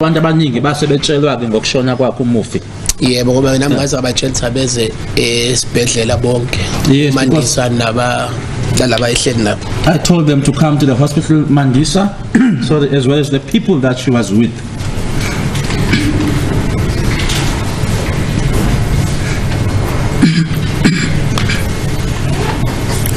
Abantu abaningi base betshelwa ke ngokushona kwakhe umufi. Yebo ngoba nami ngaze abatshela beze esibhedlela bonke. Mandisa naba laba ehleli nabo. I told them to come to the hospital, Mandisa, so as well as the people that she was with.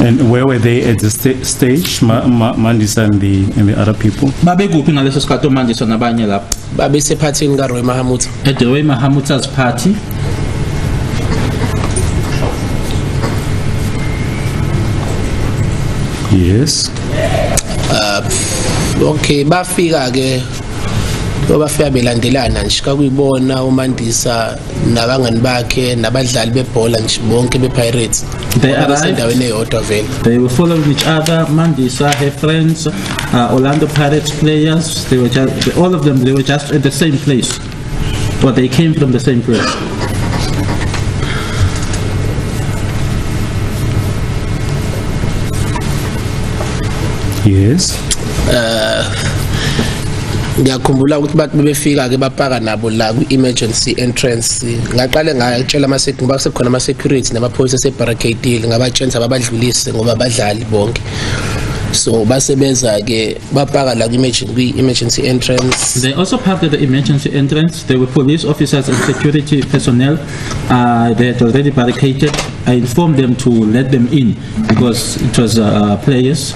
And where were they at the stage, Mandisa and the other people? Babekuphi ngaleso sikhathi uMandisa nabanye lapho? Babese phathini ka Roy Mahamutsa. At the Roy Mahamutsa's party. Yes. Okay, bafika ke bafika belandelana nje kakuyibona uMandisa nabangani bakhe nabadlali bebhola nje bonke bePirates. They were following each other. Mandisa, her friends, Orlando Pirates players. They were just, all of them. They were just at the same place, or they came from the same place. Yes. Ngiyakhumbula ukuthi bathi bebefika ke bapaka nabo la ku-emergency entrance ngaqale ngayatshela ngoba sekukhona ama-security namaphoyisa asebarricade ngabatshela abadlulise ngoba badlali bonke so basebeza ke bapaka la ku-emergency entrance. They also parked at the emergency entrance. There were police officers and security personnel. They had already barricaded. I informed them to let them in because it was players.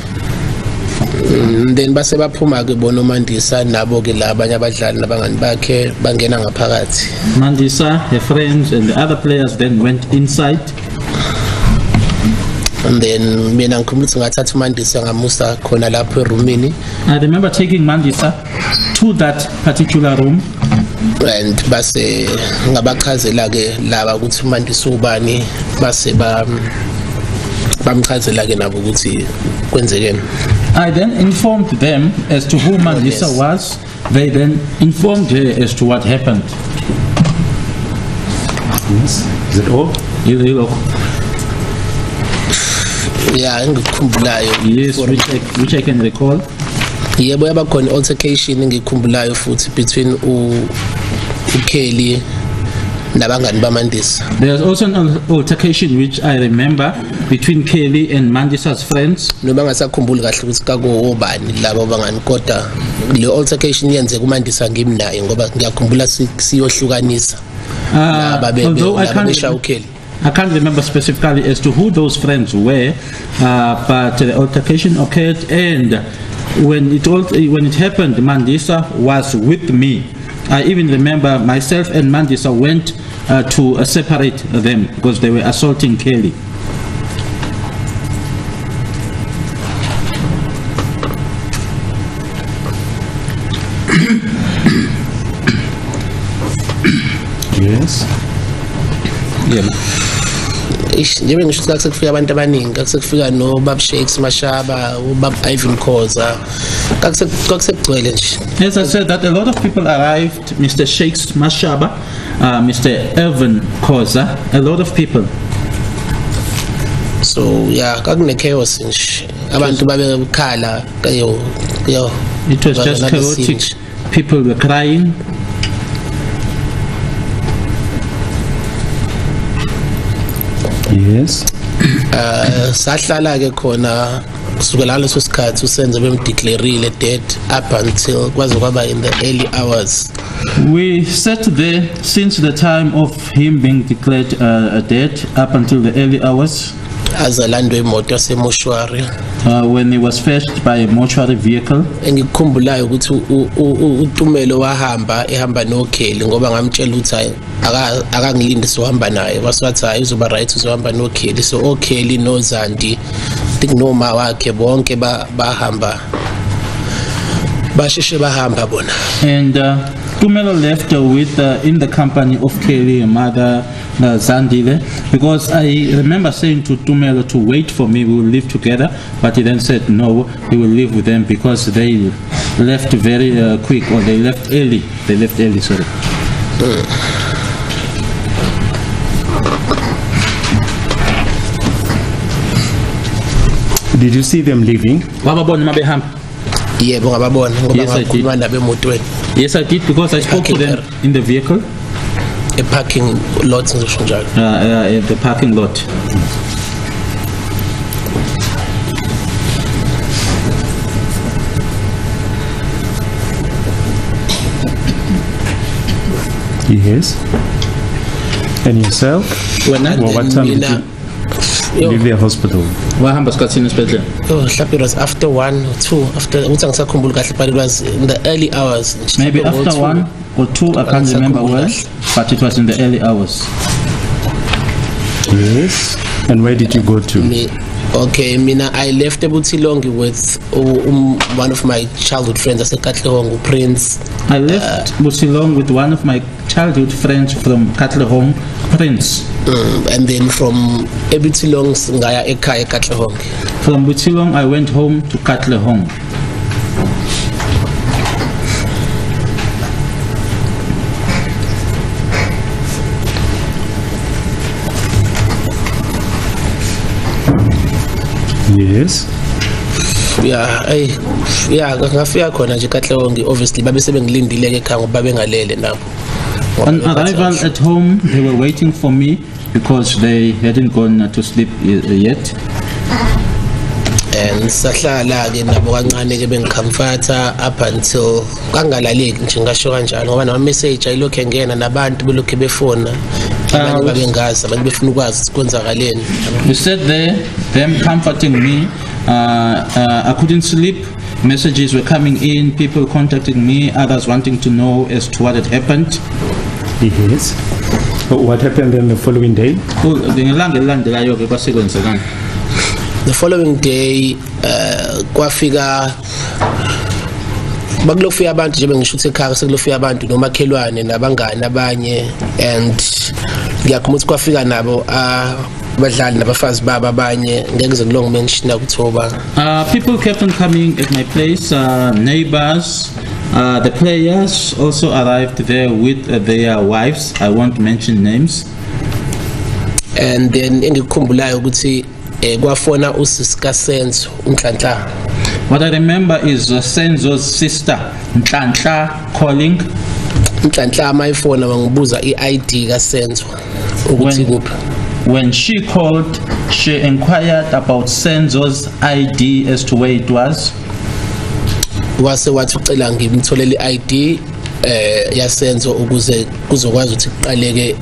Then base baphuma ke bona uMandisa nabo ke la abanye abadlali nabangani bakhe bangena ngaphakathi. Mandisa, her friends and the other players then went inside. And then mina ngikhumbula ukuthi ngathatha uMandisa ngamusa khona lapho eroomini. I remember taking Mandisa to that particular room. And base ngabachazela ke laba ukuthi uMandisa ubani base bamchazela ke nabo ukuthi kwenzekeni. I then informed them as to who Mandisa was. They then informed her as to what happened. Yes. Is it all? Yeah, ngikhumbulayo. Yes, which I can recall. Yebo yabakhona altercation ngikhumbulayo futhi between uKelly nabangani baMandisa. There's also an altercation which I remember between Kelly and Mandisa's friends. Noma ngasakhumbuli kahle ukuthi kakubani labo bangani kodwa le altercation yenzeka uMandisa ngimnaye ngoba ngiyakhumbula siyohlukanisa. Although I can't remember specifically as to who those friends were, but the altercation occurred, and when it happened, Mandisa was with me. I even remember myself and Mandisa went to separate them because they were assaulting Kelly. Yes. Yeah. Njengoba ngisho ukuthi sekufika abantu abaningi sekufika no Bab Shakes Mashaba uBab Ivan Khoza kakusekugcwele nje. As I said that a lot of people arrived, Mr. Shakes Mashaba, Mr. Evan Khoza, a lot of people. So yeah, kakune chaos nje. Abantu babekhala yo. It was just chaotic. People were crying. Yes. Sahlala ke khona kusukela leso sikhathi usenze bemdeclareile dead up until kwaze kwaba in the early hours. We sat there since the time of him being declared dead up until the early hours. Azalandwe imoto yasemoshwari. When he was fetched by a mortuary vehicle. Engikukhumbulayo ukuthi uTumelo ehamba noKelly ngoba ngamtshela ukuthi akangilindi sohamba naye wasathi hayi uzoba right uzohamba noKelly so oKelly noZandi think noma wakhe bonke bahamba basheshe bahamba bona. And Tumelo left with in the company of Kelly mother Zandile, because I remember saying to Tumelo to wait for me, we will live together, but he then said no, he will live with them because they left very quick, or they left early, sorry. Did you see them leaving? Yebo ngababona ngoba Yes, I did. ngakhuluma nabo emotweni. Yes, I did, because I spoke to them in the vehicle, Parking lots ngisho njalo. in the parking lot. Yes. And yourself? When I Well, what time did you leave the hospital? wahamba skathini esibhedlela? Mhlawumbe it was after 1 or 2 after ukuthi angisakhumbuli kahle but it was in the early hours. Maybe after 1 or 2, I can't remember well, but it was in the early hours. Yes. And where did you go to? Okay, mina I left eButilongi with one of my childhood friends ase-Katlehong, Prince. I left Busilong with one of my childhood friends from Katlehong, Prince. And then from eButilong ngaya ekhaya eKatlehong. From Busilong, I went home to Katlehong. Yes. Ngafika khona nje eKatlehong, obviously babe sebengilindile ke ekhaya ngoba babengalele nabo. On arrival at home, they were waiting for me because they hadn't gone to sleep yet. And sahlala ke nabo kancane ke bengicomforta up until kangalaleki nje ngasho kanjalo ngoba nama message ayilokho engena nabantu belokho befona abanye babengazi abanye befuna ukwazi kwenzakaleni. You sat there, them comforting me. I couldn't sleep. Messages were coming in, people contacting me, others wanting to know as to what had happened. Yes. But what happened then the following day? The following day kwafika bakulofika abantu nje bengisho ukuthi ekhaya sekulofika abantu nomakhelwane nabangani abanye, and ngiyakhuluma ukuthi kwafika nabo abadlali nabafazi baba abanye ngeke ngize ngilong mention ukuthoba. People kept on coming at my place, neighbors, the players also arrived there with their wives. I won't mention names. And then engikukhumbulayo ukuthi kwafona usisika Senzo uNhlanhla. What I remember is Senzo's sister Nhlanhla calling. Nhlanhla mayifona bangibuza iID kaSenzo ukuthi kuphi. When she called, she inquired about Senzo's ID as to where it was. Wase wathi ucela ngimtholele iID yaSenzo ukuze kuzokwazi ukuthi kuqaleke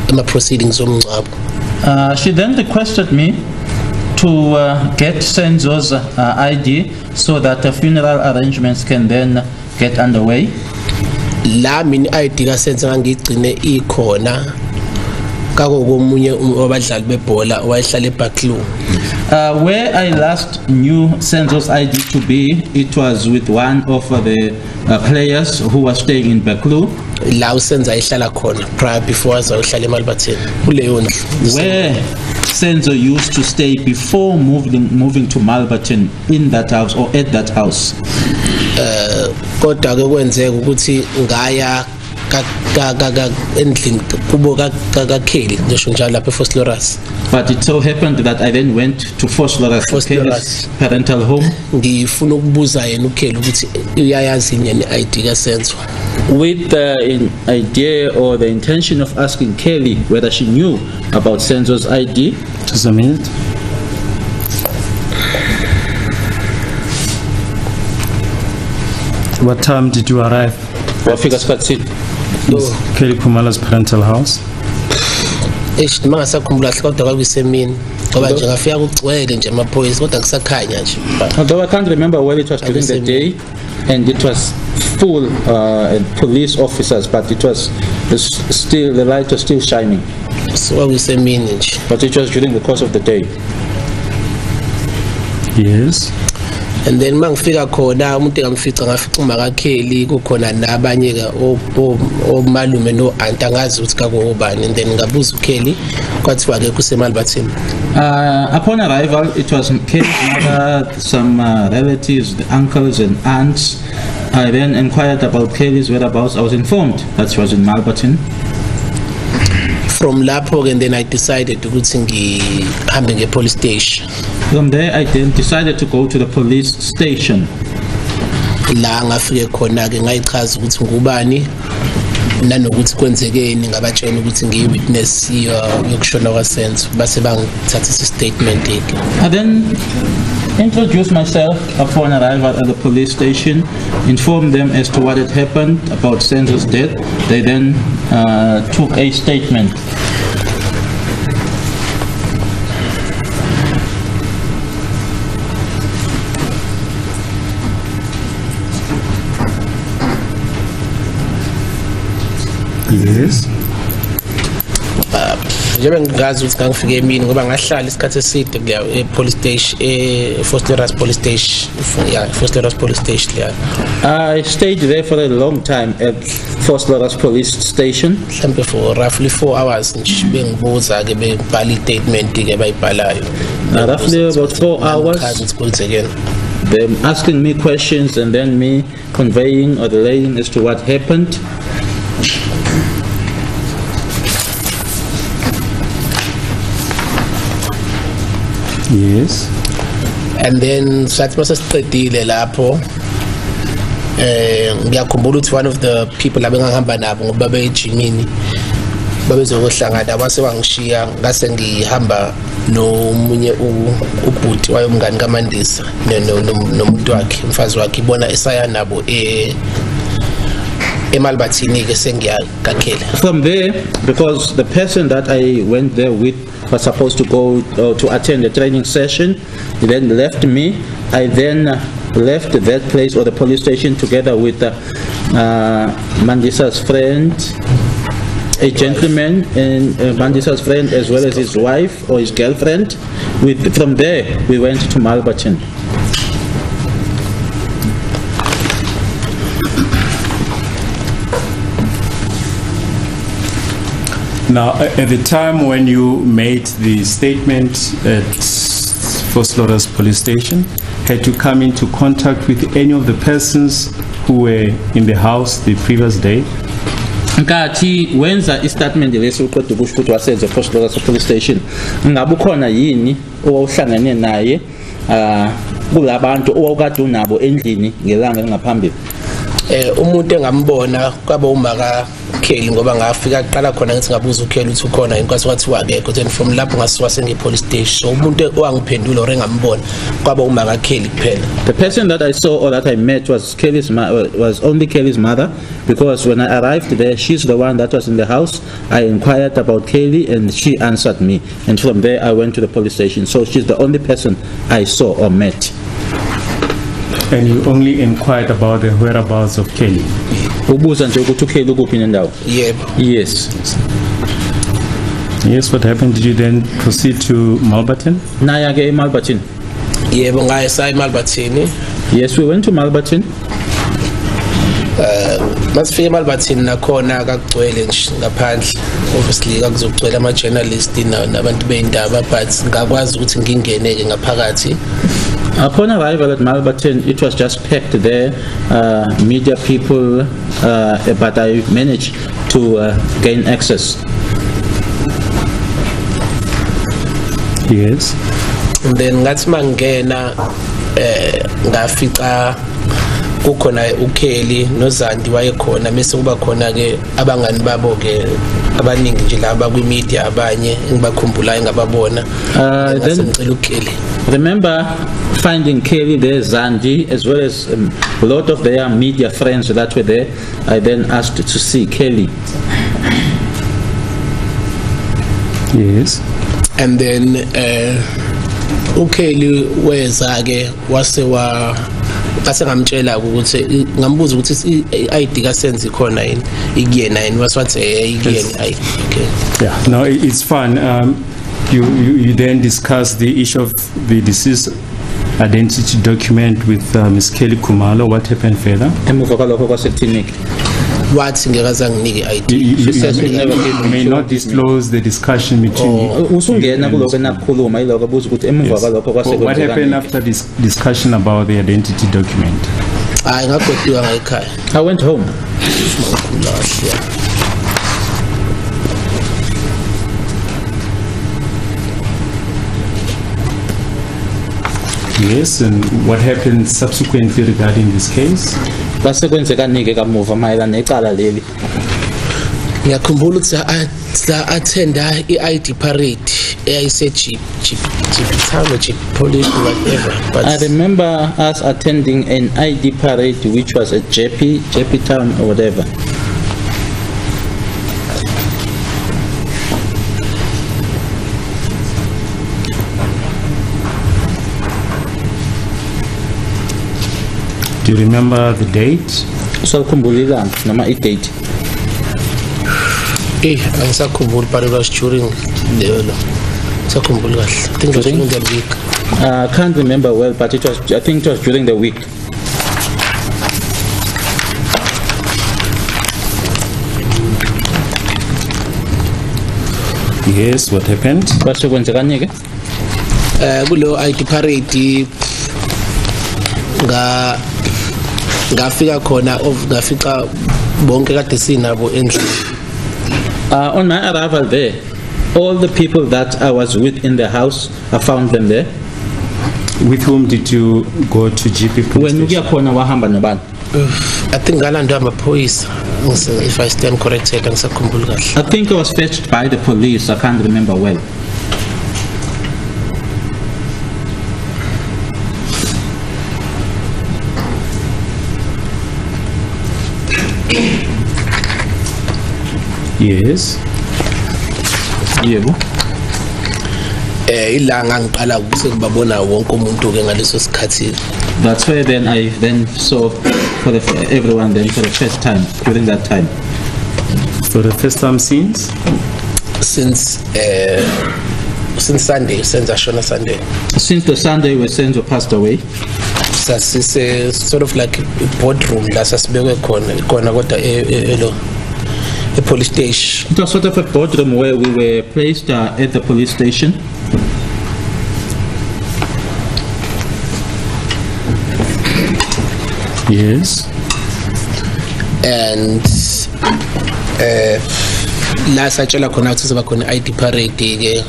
ama proceedings omngcwabo. She then requested me to get Senzo's ID so that the funeral arrangements can then get underway. La mina iID kaSenzo ngangigcine ikhona kakomunye wabadlali bebhola owayehlala eBaklu. Where I last knew Senzo's ID to be, it was with one of the players who was staying in Baklu. La uSenzo ayihlala khona prior before azohlala eMalbatheni kuleyo ndlu. Where Senzo used to stay before moving to Malbaton, in that house or at that house. Kodwa ke kwenzeka ukuthi ngaya endlini kubo kaKheli ngisho njalo lapha eFosloras. But it so happened that I then went to Fosloras parental home. Ngifuna ukubuza yena uKheli ukuthi uyayazi yini iID kaSenzo. With the idea or the intention of asking Kelly whether she knew about Senzo's ID. Just a minute. What time did you arrive? Kelly Kumala's parental house? Mangasakhumbula kodwa kwakusemini ngoba nje ngafika kugcwele nje amaphoyisa kodwa kusakhanya nje. Although I can't remember where it was during the day and it was full police officers, but it was still, the light was still shining. So kwakusemini nje. But it was during the course of the day. Yes. And then mangifika khona umuntu engamfica ngafica uMakaKheli kukhona nabanye ke omalume no aunt angazi ukuthi kakubani, and then ngabuza uKheli kwathiwa ke kuseMalbatheni. Upon arrival, it was Kelly's mother, some relatives, the uncles and aunts. I then inquired about Kelly's whereabouts. I was informed that she was in Malbaton. From lapho and then I decided ukuthi ngihambe police station. From there, I then decided to go to the police station. la ngafike khona ke ngayichaza ukuthi ngubani nanokuthi kwenzekeni ngabatshela ukuthi ngiyi-witness yokushona kwasenzo base bangithathisa i-statement eke. I then introduced myself upon arrival at the police station, informed them as to what had happened about Senzo's death. They then took a statement. Yes. Njengoba ngazi ukuthi ngangifike emini ngoba ngahlala isikhathi eside kuya e-police station e-Foster's police station. Yeah, Foster's police station there. I stayed there for a long time at Foster's police station. Mhlambe for roughly 4 hours nje bengibuza ke bebhala i-statement ke bayibhalayo. Roughly about 4 hours. Them asking me questions and then me conveying or relaying as to what happened. Yes. And then sathi masesiqedile lapho ngiyakhumbula ukuthi one of the people abengihamba nabo ngoba beyejimini babezohlangana base bangishiya ngase ngihamba nomunye ubhuti wayomngani kaMandisa nomuntu wakhe umfazi wakhe ibona esaya nabo eMalbathini ke sengiyakakhela. From there, because the person that I went there with was supposed to go to attend a training session, he then left me. I then left that place or the police station together with Mandisa's friend, a gentleman, and Mandisa's friend as well as his wife or his girlfriend. From there, we went to Malbatin. Now, at the time when you made the statement at Foster's police station, had you come into contact with any of the persons who were in the house the previous day? Nkathi wenza istatement lesi uqeda ukusho ukuthi wasenza Foster's police station, ngabe ukhona yini owawuhlangane naye kulabantu owawukade unabo endlini ngelanga lingaphambili? Umuntu engambona kwaba umaka Kelly ngoba ngafika aqala khona ngithi ngabuza uKelly ukuthi ukhona inkosi wathi wakekho, then from lapho ngasuka sengipolice station. So umuntu owangiphendula or engambona kwaba umaka Kelly kuphela. The person that I saw or that I met was was only Kelly's mother, because when I arrived there, she's the one that was in the house. I inquired about Kelly and she answered me, and from there I went to the police station. So she's the only person I saw or met. And you only inquired about the whereabouts of Kelly? Yes. Yes, what happened? Did you then proceed to Malbatin? Malbatin. Yes, we went to Malbatin. Masifika eMalbathini nakhona akagcwele nje ngaphandle, obviously akuzogcwela ama journalists nabantu beindaba, but ngakwazi ukuthi ngingeneke ngaphakathi. Upon arrival at Malbatin, it was just packed there, media people, but I managed to gain access. Yes. And then ngathi mangena ngafica kukhona uKelly noZandi wayekhona, bese kuba khona ke abangani babo ke abaningi nje laba kwi media abanye engibakhumbulayo ngababona. Then uKelly. Remember finding Kelly there, Zandi, as well as a lot of their media friends that were there. I then asked to see Kelly. Yes. And then uKelly weza ke wase ngase ngamtshela ukuthi ngambuza ukuthi i-ID kaSenzo ikhona yini ikuyena yini, wathi ikuyena. Okay. Yeah, no, it's fun. You then discuss the issue of the deceased identity document with Ms. Kelly Kumalo. What happened further? Wathi ngekaza nginike ID. You may not disclose the discussion between you. What happened after this discussion about the identity document? I went home. Yes, and what happened subsequently regarding this case? Basekwenzekanike kamuva mayelana necala leli. Ngiyakhumbula ukuthi attenda i-ID parade eyayise Jeep Town or Jeep Police or whatever. But I remember us attending an ID parade which was at JP Town or whatever. Do you remember the date? Usakhumbulila noma i-date? Angisakhumbuli, but it was during the sakhumbuli kahle. I think it was during the week. I can't remember well, but I think it was during the week. Yes, what happened? Basekwenzekanike? Kulo ID parade ngafika khona ngafika bonke kade sinabo endlini. On my arrival there, all the people that I was with in the house, I found them there. With whom did you go to GP police When station? I think ngalandwa amaphoyisa, if I stand corrected, angisakhumbuli kahle. I think I was fetched by the police, I can't remember well. Yes. Yebo. Ilanga ngiqala ukubabona wonke umuntu ke ngaleso sikhathi. That's where then I saw for everyone then for the first time during that time. For the first time since Sunday, since Ashona Sunday. Since the Sunday when Senzo passed away. Sasise sort of like a boardroom la sasibekwe khona kodwa the police station. It was sort of a boardroom where we were placed at the police station. Yes. And la satshela khona ukuthi siba khona ID parade ke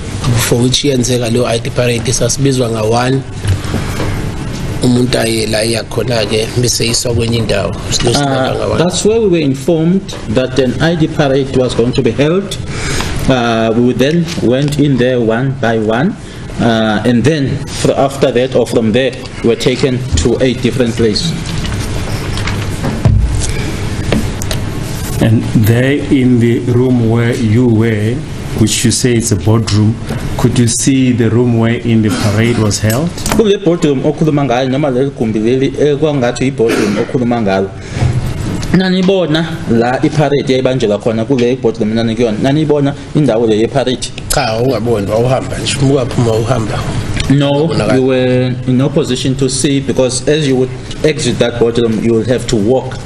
for which yenzeka lo ID parade sasibizwa nga1 umuntu ayela yakhona ke bese iswa kwenye indawo. That's where we were informed that an ID parade was going to be held. We then went in there one by one, and then after that or from there we were taken to a different place. And there in the room where you were, which you say it's a boardroom, could you see the room where in the parade was held? Kule boardroom okhuluma ngayo noma leli gumbi leli ekwangathi i-boardroom okhuluma ngalo. Nanibona la i-parade yayibanjelwa khona kule boardroom nanikuyona. Nanibona indawo le ye-parade. Cha ungaboni wawuhamba nje umukaphuma uhamba. No, you were in no position to see because as you would exit that boardroom you would have to walk.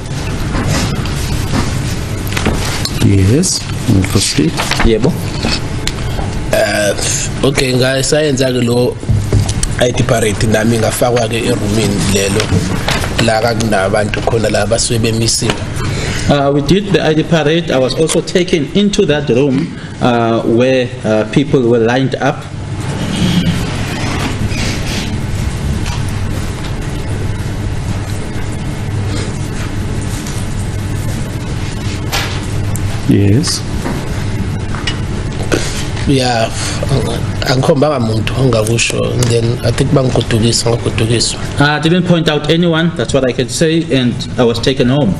Yes, we'll proceed. Yebo. Okay guys, sayenza ke lo ID parade nami ngafakwa ke eroomini lelo la kunabantu khona la basuke bemisiwe. We did the ID parade. I was also taken into that room where people were lined up. Yes. Yeah, angikhombanga umuntu ongakusho, then I think ngagudukiswa. I didn't point out anyone, that's what I can say, and I was taken home.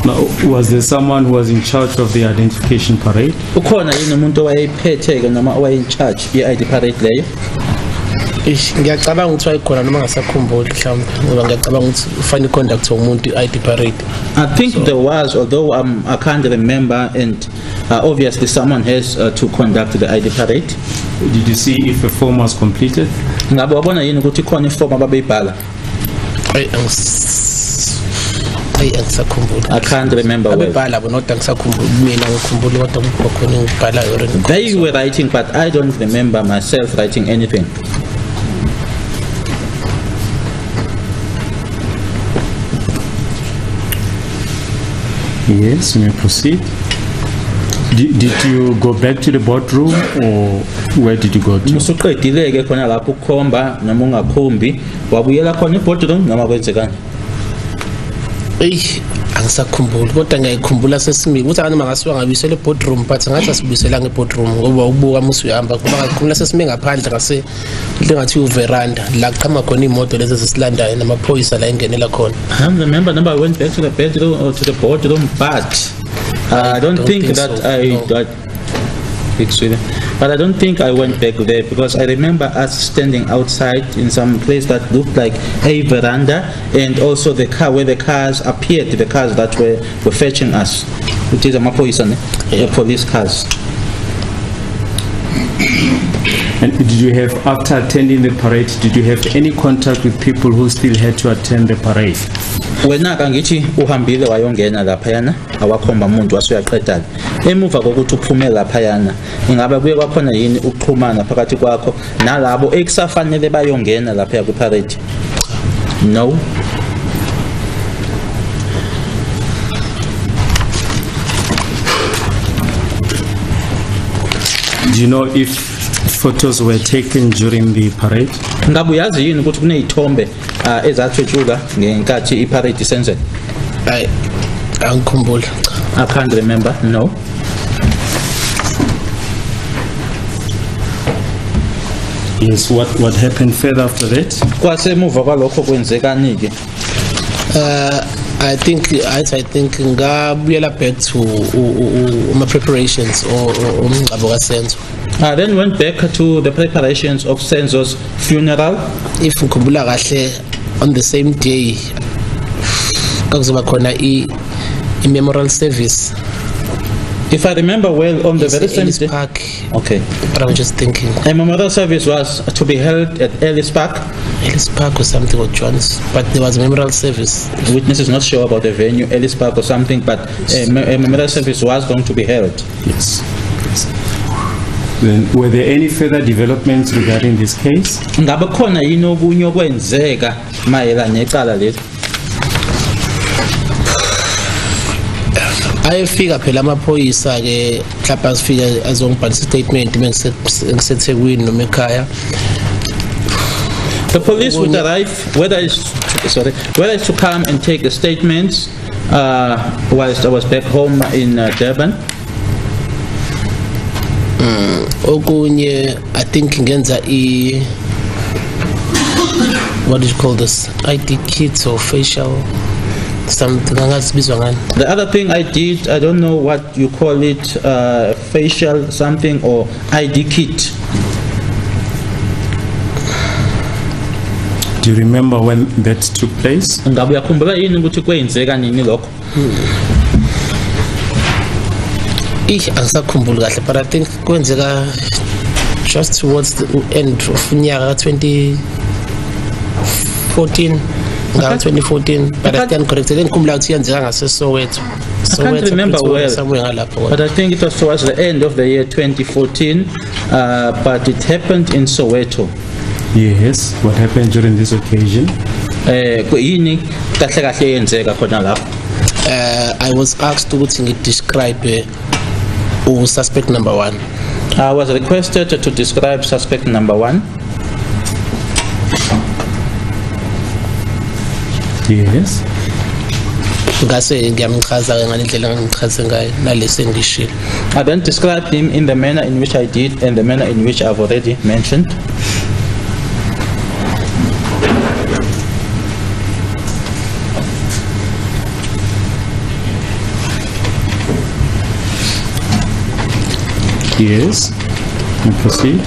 Now, was there someone who was in charge of the identification parade? Ukhona yini umuntu owayephethe noma owaye in charge ye-ID parade leyo? Ngiyacabanga ukuthi wayikhona noma ngasakhumbuli mhlawumbe ngoba ngiyacabanga ukuthi ufana conduct umuntu i-ID parade. I think there was, although I can't remember, and obviously someone has to conduct the ID parade. Did you see if a form was completed? Ngabe wabona yini ukuthi khona iform ababeyibhala? I can't remember well. They were writing, but I don't remember myself writing anything. Yes, you may proceed. Did you go back to the boardroom or where did you go to? Musuqedileke khona lapho ukhomba noma ungakhombi wabuyela khona eboardroom noma kwenzekani? Angisakhumbuli kodwa ngiyakhumbula sesimile ukuthi abantu mangasiwa ngabisela eboardroom but ngathi asibuyisela ngeboardroom ngoba ukubuka musu uyahamba kuba ngakhumbula sesime ngaphandle ngase ngathi uveranda la qhama khona imoto lezi sesilandayo namaphoyisa la engenela khona. I remember number I went back to the bedroom or to the boardroom but I don't think that so. But I don't think I went back there because I remember us standing outside in some place that looked like a veranda and also the car where the cars appeared, the cars that were fetching us. It is the police cars. And did you have, after attending the parade, did you have any contact with people who still had to attend the parade? Wena kangithi uhambile wayongena lapha yana awakhomba umuntu wasuyaqedala emuva kokuthi uphume lapha yana ingabe kuye kwakhona yini ukuxhumana phakathi kwakho nalabo ekusafanele bayongena lapha ku parade? No. Do you know if photos were taken during the parade? Ngabe uyazi yini ukuthi kunezithombe ezathwetshulwa ngenkathi iparade isenzeka? Angikhumbula. I can't remember. No. Yes, what happened further after that? Kwasemuva kwalokho kwenzekani ke? I think ngabuyela back to my preparations or umngcwabo kaSenzo. Then went back to the preparations of Senzo's funeral. If ngikhumbula kahle, on the same day kuzoba khona i memorial service. If I remember well, on the very same day. Park. Okay. But I'm just thinking. A memorial service was to be held at Ellis Park. Ellis Park or something or John's, but there was a memorial service. The witness is not sure about the venue, Ellis Park or something, but a memorial service was going to be held. Yes. Then, were there any further developments regarding this case? Ngabe khona yini okunye okwenzeka mayelana necala leli? Ayefika phela amaphoyisa ke mhlawumbe asifika azongibhalisa statement ngisethekwini noma ekhaya. The police would arrive whether it's to come and take the statements whilst I was back home in Durban. Okunye I think ngenza what do you call this, ID kits or facial something. The other thing I did, I don't know what you call it, facial something or ID kit. Do you remember when that took place? Ngabe uyakhumbula yini ukuthi kwenzeka nini lokho? Angisakhumbuli kahle, but I think kwenzeka just towards the end of unyaka 2014. 2014, but I stand corrected. I can't remember well, but I think it was towards the end of the year 2014, but it happened in Soweto. Yes, what happened during this occasion? I was asked to describe suspect number 1. I was requested to describe suspect number 1. Yes. I then described him in the manner in which I did and the manner in which I've already mentioned. Yes. Proceed.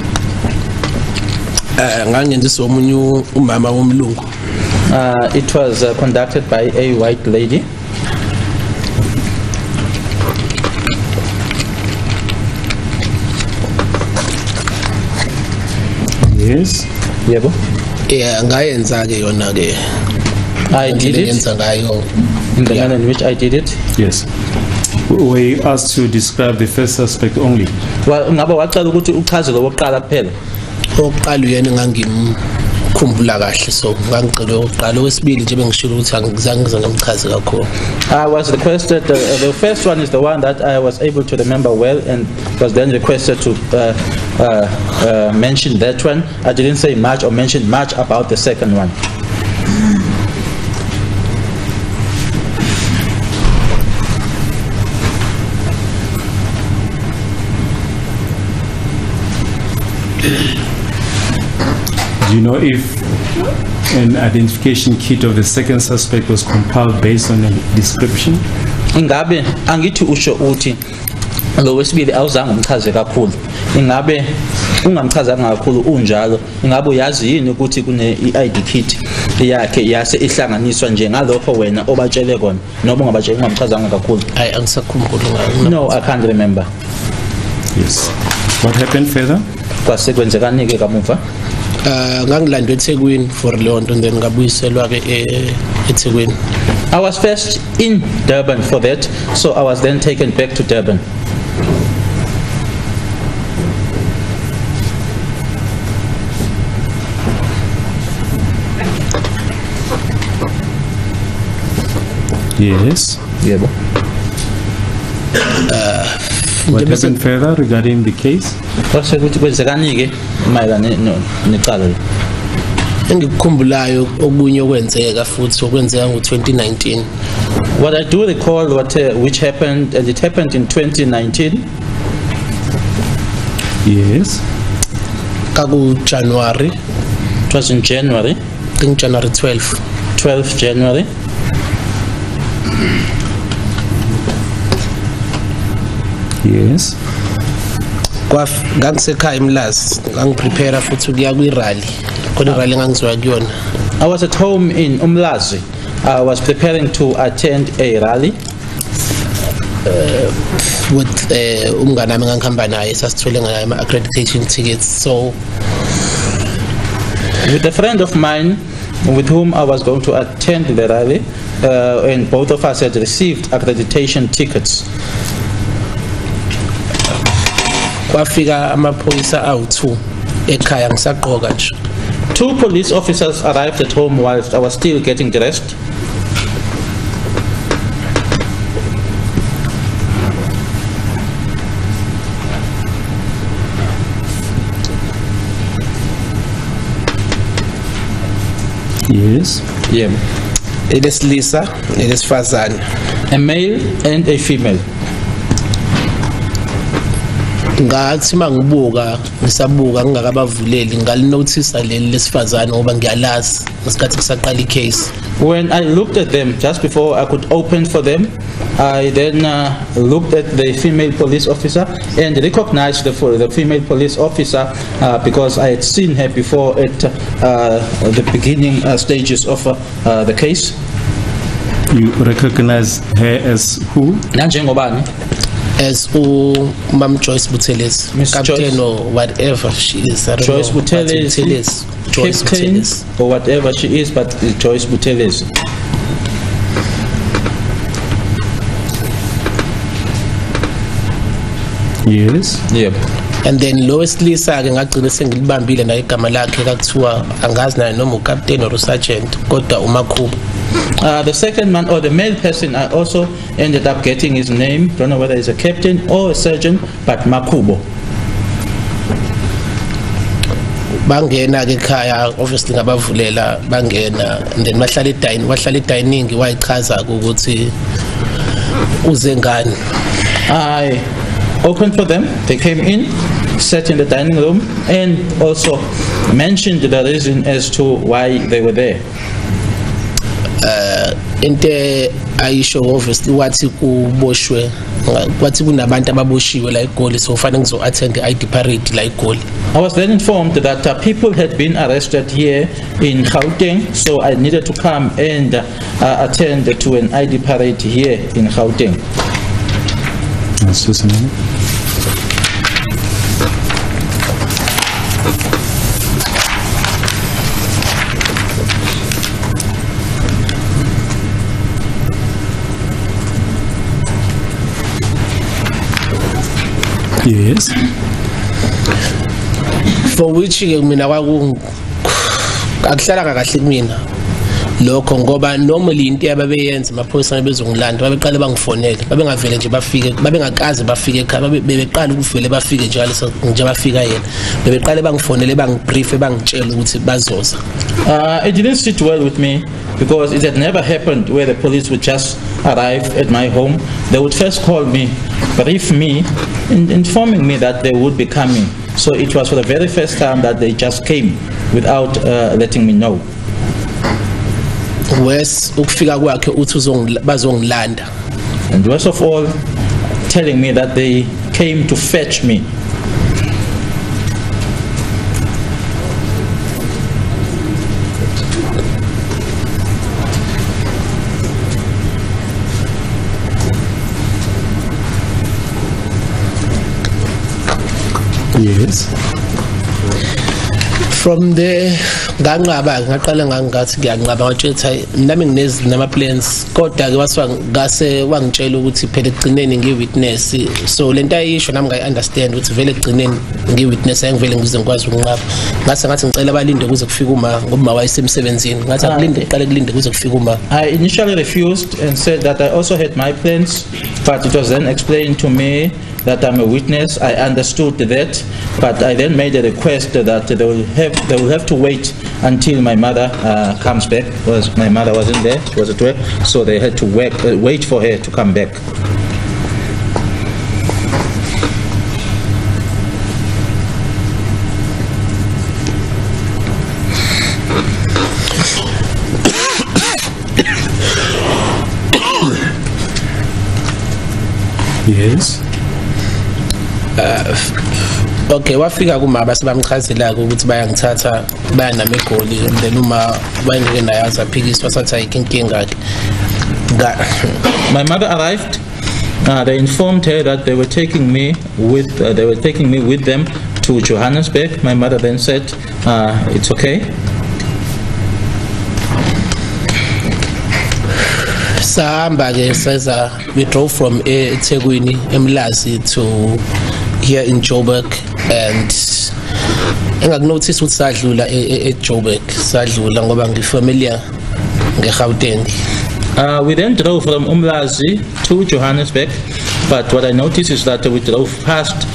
It was conducted by a white lady. Yes. Yebo. Yeah, ngayenza ke yona ke. I did it. In the manner in which I did it. Yes. Were you asked to describe the first suspect only? Well, ngabe waqala ukuthi uchaze lo wokuqala kuphela. Oqala uyena khumbula kahle so ngangicela uqala wesibili nje bengishilo ukuthi angizange ngizangamchaze kakhulu. I was requested the first one is the one that I was able to remember well and was then requested to mention that one. I didn't say much or mention much about the second one. Do you know if an identification kit of the second suspect was compiled based on a description? Ingabe angithi usho uthi lo wesibili awuzange umchaze kakhulu. Ingabe ungamchazanga kakhulu unjalo. Ingabe uyazi yini ukuthi kune ID kit yakhe yase ihlanganiswa nje ngalokho wena obatshele kona noma ungamchazanga kakhulu? Hayi angisakhumbuli. No, I can't remember. Yes. What happened further? Kwasekwenzekani ke kamuva? Ngangilandwe eThekwini for leyo nto then ngabuyiselwa ke eThekwini. I was first in Durban for that, so I was then taken back to Durban. Yes. Yebo. What happened further regarding the case? Kwasekuthi kwenzekani ke mayelana necala lo? Engikukhumbulayo okunye okwenzeka futhi okwenzeka ngo2019. What I do recall which happened, and it happened in 2019. Yes. Kaku January. It was in January. I think January 12th. 12th January. Yes. Ngangisekhaya eMlazi ngangiprepare futhi ukuya kwi-rally khona i-rally engangizoya kuyona. I was at home in Umlazi. I was preparing to attend a rally with umngane wami engangihamba naye sasithole ngaye ama-accreditation tickets. So with a friend of mine with whom I was going to attend the rally, and both of us had received accreditation tickets. Kwafika amaphoyisa awu2 ekhaya ngisaqoka nje. 2 police officers arrived at home whilst I was still getting dressed. Yes. Yeah. It is Lisa, it is Fazan. A male and a female. Ngathi mangibuka ngisabuka ngingakabavuleli ngalinothisa leli lesifazane ngoba ngiyalazi ngesikhathi kusaqala icase. When I looked at them just before I could open for them, I then looked at the female police officer and recognized the female police officer because I had seen her before at the beginning stages of the case. You recognize her as who? Nanjengobani? As Ma'am Joyce Buthelezi, captain or whatever she is. Joyce Buthelezi, captain or whatever she is, but Joyce Buthelezi. Yes. Yep. And then Lois Lisa ke ngagcina sengilibambile na igama lakhe kakuthiwa angazi naye noma ucaptain or sergeant kodwa uMakhubo. The second man, or the male person, I also ended up getting his name. Don't know whether he's a captain or a sergeant, but Makhubo. Bangena ke ekhaya obviously ngabavulela bangena and then bahlala dining wayichaza ukuthi uze ngani. I opened for them. They came in, sat in the dining room, and also mentioned the reason as to why they were there. Inte ayisho obviously wathi kuboshwe wathi kunabantu ababoshiwe la eGoli so kufanele ngizo attend the ID parade la eGoli. I was then informed that people had been arrested here in Gauteng, so I needed to come and attend to an ID parade here in Gauteng. That's just a minute. Yes. For which mina akuhlalanga kahle kumina lokho ngoba normally into yababeyenza amaphoyisa bezongilanda babeqale bangifonele babengavele nje bafike babengakaze bafike ekhaya bebeqala ukuvele bafike njalo nje bafika yena bebeqale bangifonele bangibrief bangitshela ukuthi bazoza. It didn't sit well with me because it had never happened where the police would just arrive at my home. They would first call me, brief me, informing me that they would be coming. So it was for the very first time that they just came without letting me know. Worse, ukufika kwakhe uthi bazongilanda. And worst of all, telling me that they came to fetch me. Yes. From there nganqaba ngaqala ngangathi ngiyanqaba ngathi nami nginama plans kodwa ke waswangase wangitshela ukuthi phela egcineni ngiwitness so lento ayisho nami ngayi understand ukuthi vele egcineni ngiwitness ayengivele ngize ngikwazi ukunqaba ngase ngathi ngicela balinde kuze kufike uma ngoba wayesemsebenzini ngathi akulinde iqale kulinde kuze kufike uma. I initially refused and said that I also had my plans, but it was then explained to me that I'm a witness. I understood that, but I then made a request that they will have to wait until my mother comes back, because my mother wasn't there, she was at work, so they had to wait for her to come back. Yes. Okay, wafika kumama sebamchazela ukuthi bayangithatha baya nami eGoli then uma bayengeke nayazi aphikiswa sathi ayinkinga yakhe. My mother arrived. They informed her that they were taking me with them to Johannesburg. My mother then said, "It's okay." Sahamba ke seza we drove from eThekwini eMlazi to here in Joburg and engakunotice ukuthi sadlula eJoburg sadlula ngoba ngifamiliar ngeGauteng. We then drove from Umlazi to Johannesburg, but what I noticed is that we drove past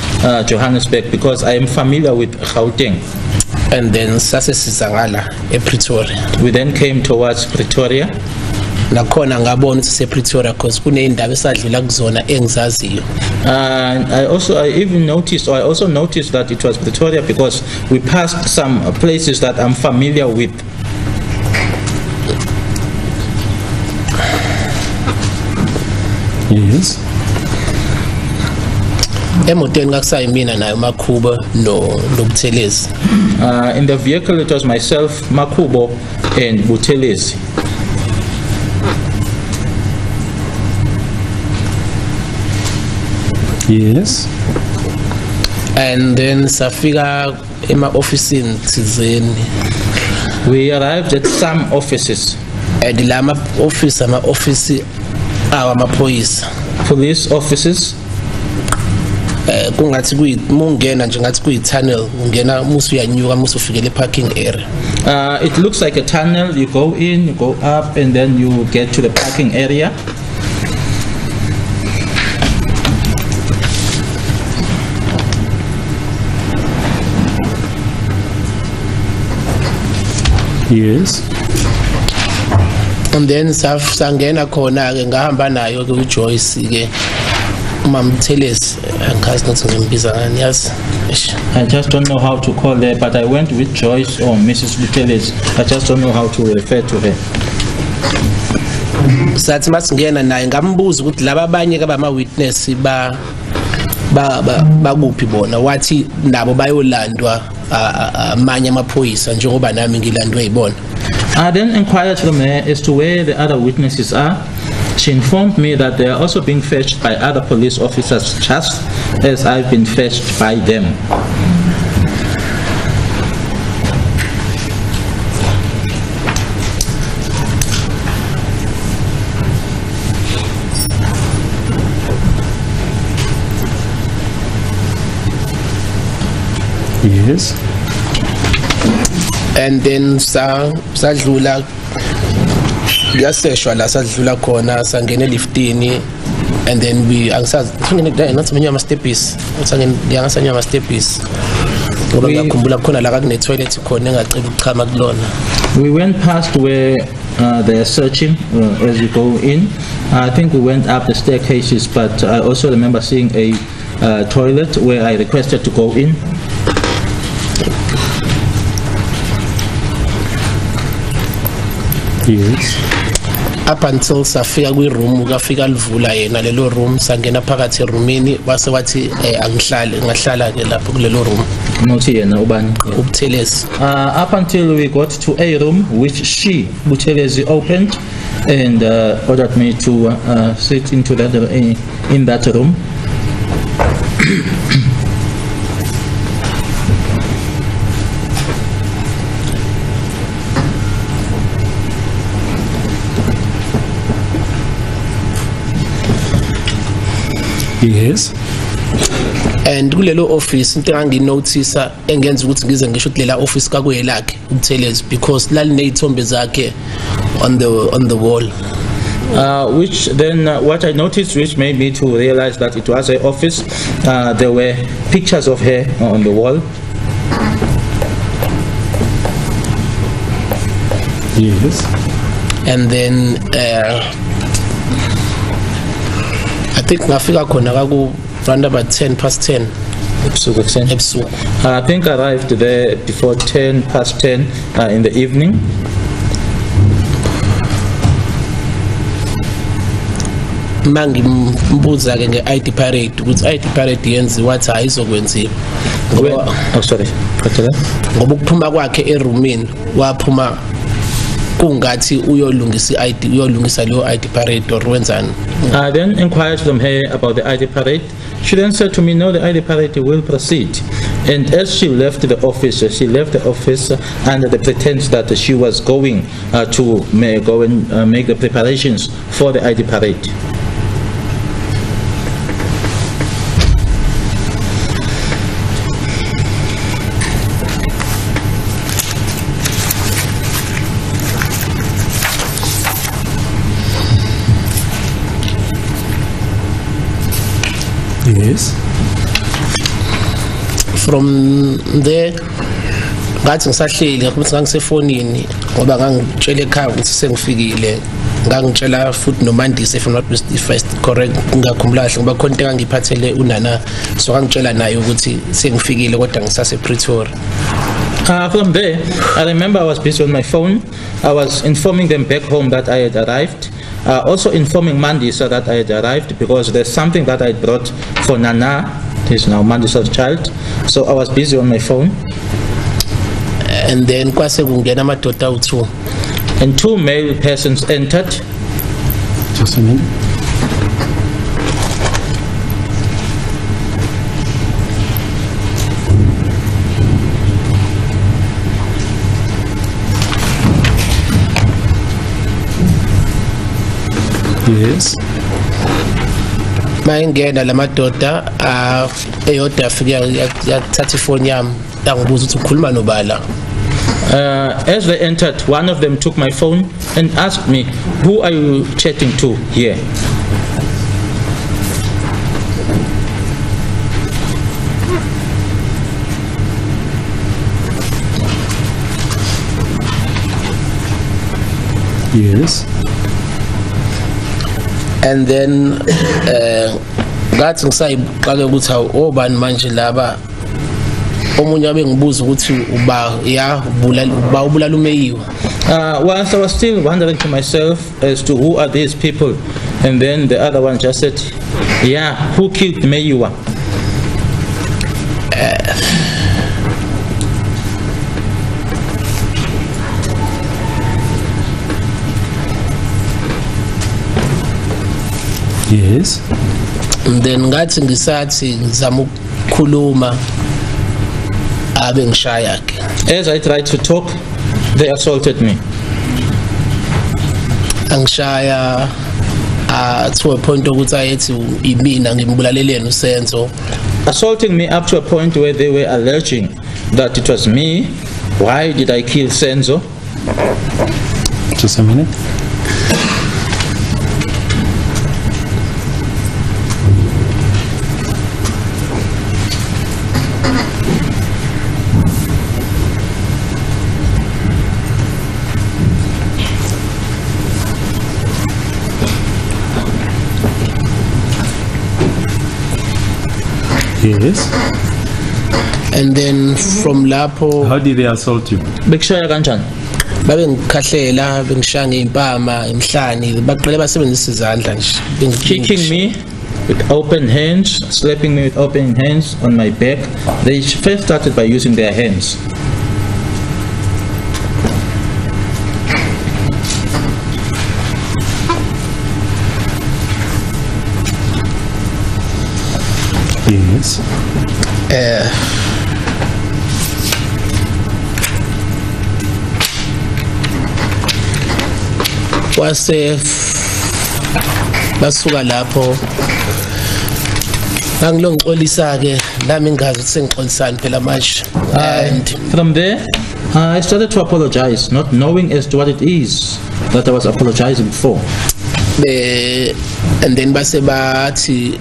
Johannesburg because I am familiar with Gauteng. And then sasesizangala ePretoria. We then came towards Pretoria. Nakhona ngabona ukuthi sePretoria because kuneyindawo esadlula kuzona engizaziyo. I also noticed that it was Pretoria because we passed some places that I'm familiar with. Yes. Emotweni ngakusayi mina nayo Makhubo noButhelezi. In the vehicle it was myself, Makhubo and Buthelezi. Yes. And then safika ema-ofisini thizeni. We arrived at some offices. And ama-ofisi awamaphoyisa. Police offices. Kungathi mungena nje ngathi kuyi-tunnel ungena musu uyanyuka musu ufikele parking area. It looks like a tunnel. You go in, you go up, and then you get to the parking area. Yes. And then sangena khona ke ngahamba nayo ke uJoyce ke uMamthelesi angazi ukuthi ngimbiza ngani yazi. I just don't know how to call her, but I went with Joyce or Mrs. Buthelezi. I just don't know how to refer to her. Sathi masingena naye ngambuza ukuthi laba abanye ke bama witness bakuphi bona wathi nabo bayolandwa amanye amaphoyisa njengoba nami ngilandwe yibona. I then inquired from her as to where the other witnesses are. She informed me that they are also being fetched by other police officers just as I've been fetched by them. Yes. and then sadlula yaseshwa la sadlula khona sangena liftini, and then we angisazi ngathi menya ama stepis sangena ama stepis ngoba ngiyakhumbula khona la kune toilet khona engacela ukuchama kulona. We went past where they are searching as you go in. I think we went up the staircases, but I also remember seeing a toilet where I requested to go in. Yes. Up until safika kwi-room ukafika livula yena lelo room sangena phakathi eroomini base wathi ngahlala ke lapho kulelo room. Nothi yena ubani? Ubuthelezi. Up until we got to a room which she Buthelezi opened and ordered me to sit into that in that room. Yes. And kulelo office into enganginotice engenza ukuthi ngize ngisho kulela office kakuyelakhe Buthelezi because lalinezithombe zakhe on the wall. Which then what I noticed which made me to realize that it was her office, there were pictures of her on the wall. Yes. And then I think ngafika khona kaku around about 10:10 ebusuku. I think I arrived there before 10:10 in the evening. Mangimbuza ke nge-ID parade ukuthi ID parade yenziwa wathi ayizokwenziwa sorry ngoba ukuphuma kwakhe eroomini waphuma kungathi uyolungisa leyo ID parade or wenzani. I then inquired from her about the ID parade. She then said to me, no, the ID parade will proceed. And as she left the office under the pretense that she was going to go and make the preparations for the ID parade. Yes. From there ngathi ngisahleli ukuthi ngangisefonini ngoba ngangitshela ekhaya ukuthi sengifikile, ngangitshela futhi noMandisa if not first correct ngakhumbula kahle ngoba khona into engangiphathele unana so ngangitshela naye ukuthi sengifikile kodwa ngisase Pretoria. From there, I remember I was busy on my phone. I was informing them back home that I had arrived. Also informing Mandisa that I had arrived because there's something that I brought for Nana, who is now Mandisa's child. So I was busy on my phone. And then kwase kungena amadoda u2. And 2 male persons entered. Just a minute. Yes. Mayengena lamadoda eyodwa afika yathatha ifoni yami yangibuza ukuthi ukhuluma nobala. As they entered, one of them took my phone and asked me, who are you chatting to here? Yes. And then ngathi ngisayiqala ukuthi awubani manje laba omunye abe ngibuza ukuthi ubulala uMeyiwa. Whilst I was still wondering to myself as to who are these people, and then the other one just said, yeah, who killed Meyiwa? Yes. And then ngathi ngisathi ngizama ukukhuluma abe ngishaya ke. As I tried to talk, they assaulted me. Angishaya to a point ukuthi ayethi imina ngimbulaleleni uSenzo. Assaulting me up to a point where they were alleging that it was me Why did I kill Senzo? Just a minute. Yes. And then from lapho. How did they assault you? Bekushaya kanjani? Babe ngikhathela bengishaya ngeimpama emhlani baqale basebenzisa izandla nje. Kicking me with open hands, slapping me with open hands on my back. They first started by using their hands. Yes. Wase basuka lapho ngangilongixolisa ke nami ngazi ukuthi sengixolisana phela manje. And from there I started to apologize, not knowing as to what it is that I was apologizing for. And then base bathi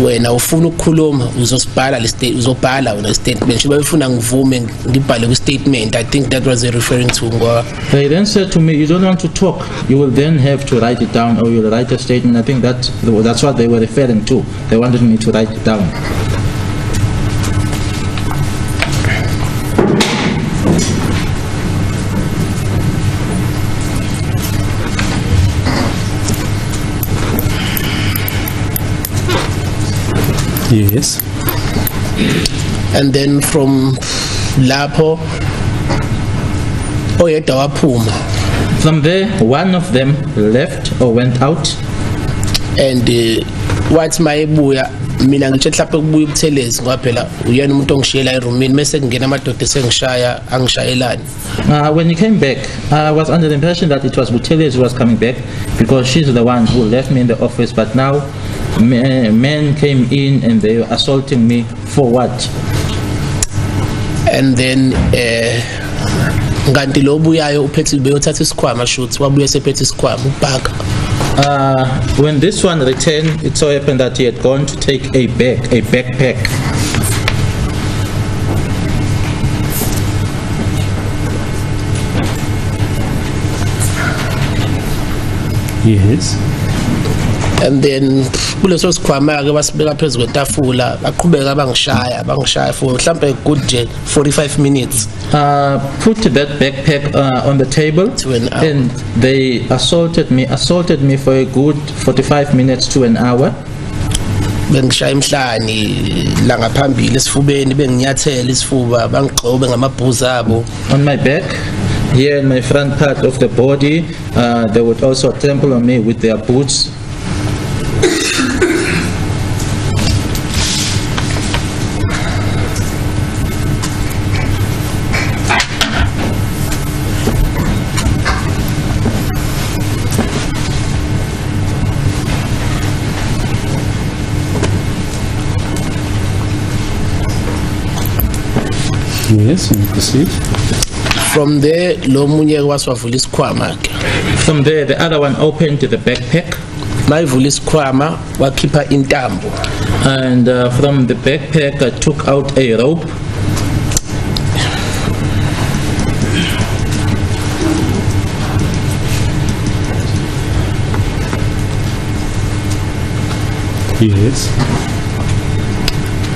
wena ufuna ukukhuluma uzosibhala uzobhala wena statement nje bafuna ngivume ngibhale ku statement. I think that was referring to ngoba they then said to me, you don't want to talk, you will then have to write it down, or you'll write a statement. I think that's what they were referring to. They wanted me to write it down. Yes. And then from lapho oyedwa waphuma. From there one of them left or went out, and wathi mayebuya mina ngitshe mhlawumbe kubuya ubuthelezi ngoba phela uyena umuntu ongishiyela eroomini mase kungena amadoda esengishaya angishayelani. When he came back, I was under the impression that it was Buthelezi who was coming back because she's the one who left me in the office, but now men came in and they were assaulting me for what? And then nganti lo buyayo uphethe beyothatha isikhwama shoot wabuye sephethe isikhwama ubhaka. When this one returned, it so happened that he had gone to take a backpack. Yes. And then kuleso sikhwama ke basibeka phezulu kwetafula baqhubeka bangishaya for mhlambe good 45 minutes. Put that backpack on the table and they assaulted me for a good 45 minutes to an hour. Bengishaya emhlani la ngaphambili esifubeni benginyathela isifuba bangigxobe ngamabhuzu abo on my back. Here in my front part of the body, they would also trample on me with their boots. Yes, and proceed. From there, lo munye waswavula isikhwama ke. From there, the other one opened the backpack. Mayivula isikhwama wakhipha intambo. And from the backpack, I took out a rope. Yes.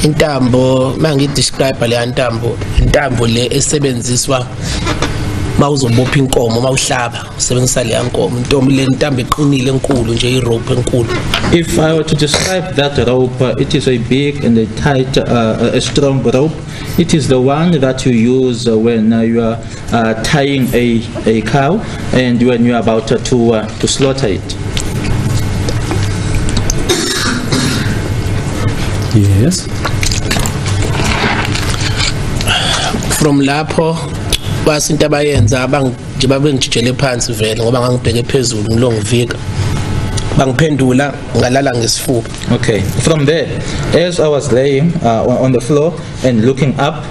Intambo mangidescribe le intambo le esebenziswa mawuzobopha inkomo mawuhlaba usebenzisa le yankomo intombi le intambo eqinile enkulu nje irope enkulu. If I were to describe that rope, it is a big and a tight, a strong rope. It is the one that you use when you are tying a cow and when you are about to slaughter it. Yes. From lapho basinto abayenza nje babengijele phansi vele ngoba ngangibheke phezulu ngilongivika. bangiphendula ngalala ngesifuba. Okay, from there, as I was laying on the floor and looking up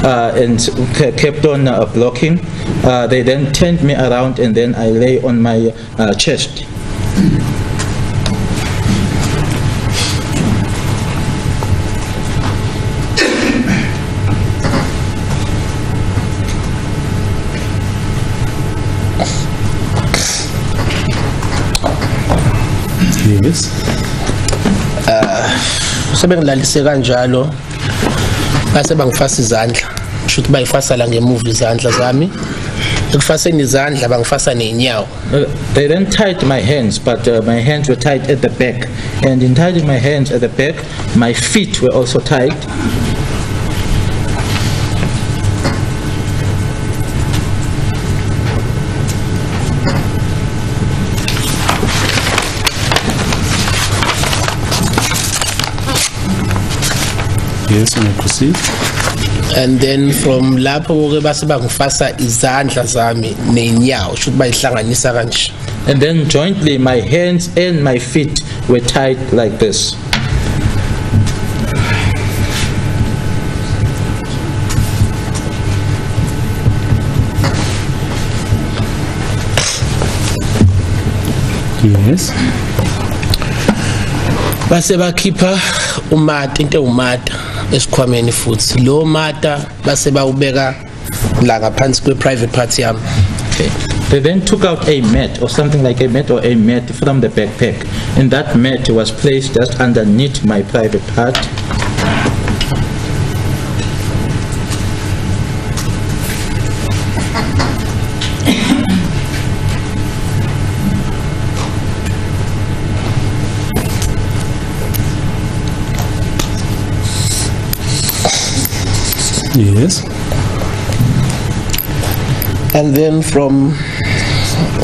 and kept on blocking, they then turned me around and then I lay on my chest. Yes. Sebengilalise kanjalo base bangifasa izandla shothi bayifasa la ngemuva izandla zami ekufaseni izandla bangifasa nenyawo. They then tied my hands, but my hands were tied at the back, and in tying my hands at the back, my feet were also tied. Yes, you may proceed. And then from lapho ke base bangifasa izandla zami nenyawo shothi bayihlanganisa kanje. And then jointly my hands and my feet were tied like this. Yes. Base bakhipha umata into umata esikhwameni futhi lo mata base bawubeka la ngaphansi kwe private part yami. Okay. They then took out a mat or something like a mat or a mat from the backpack, and that mat was placed just underneath my private part. Yes. And then from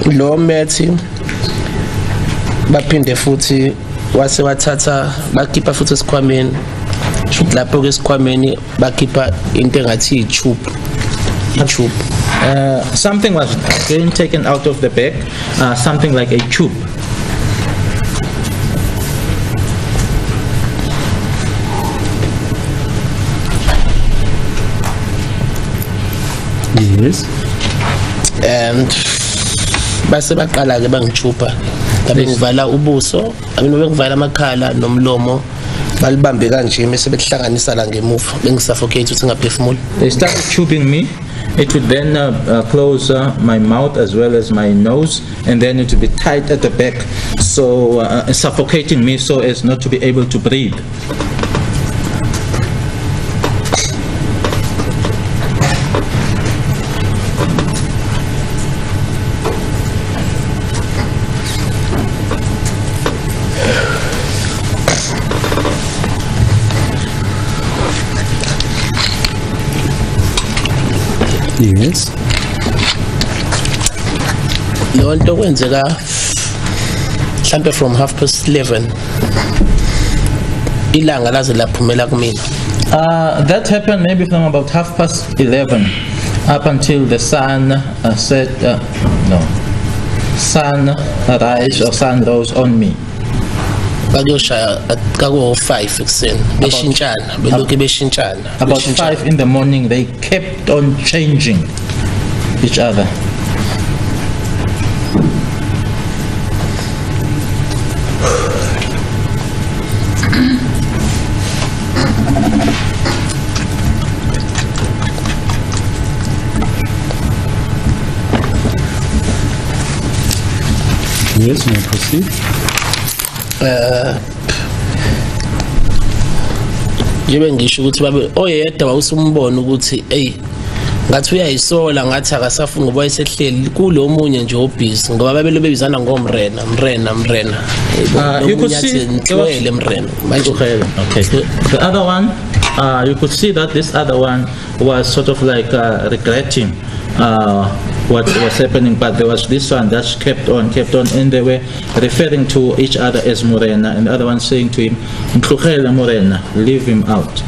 low mati baphinde futhi wase wathatha bakhipha futhi esikhwameni shothi lapho ke esikhwameni bakhipha into engathi i-tube. Something was again taken out of the bag, something like a tube. Yes. And base baqala ke bangichupa ngabe ngivala ubuso abena bengivala amakhala nomlomo balibambe kanje bese behlanganisa la ngemuva bengisuffocate uthi ngaphefumula. They started tubing me. It would then close my mouth as well as my nose, and then it would be tight at the back, so suffocating me so as not to be able to breathe. Yes. Lonto kwenzeka mhlambe from 11:30 ilanga laze laphumela kumina. That happened maybe from about 11:30 up until the sun set. Sun rise or sun rose on me. Bakuyoshaya kaku 5 ekuseni beshintshana belokhu beshintshana. About 5 in the morning, they kept on changing each other. Yes, may I proceed? Ngibe ngisho ukuthi babe oyedwa wawusumbona ukuthi ngathi uyayisola ngathi akasafuni ngoba wayesehleli kulo munye nje obhizi ngoba babelo bebizana ngomrena. You could see mrena manje. Okay. The other one, you could see that this other one was sort of like regretting what was happening, but there was this one that kept on, and they were referring to each other as Morena, and the other one saying to him, "Mtlugele Morena, leave him out."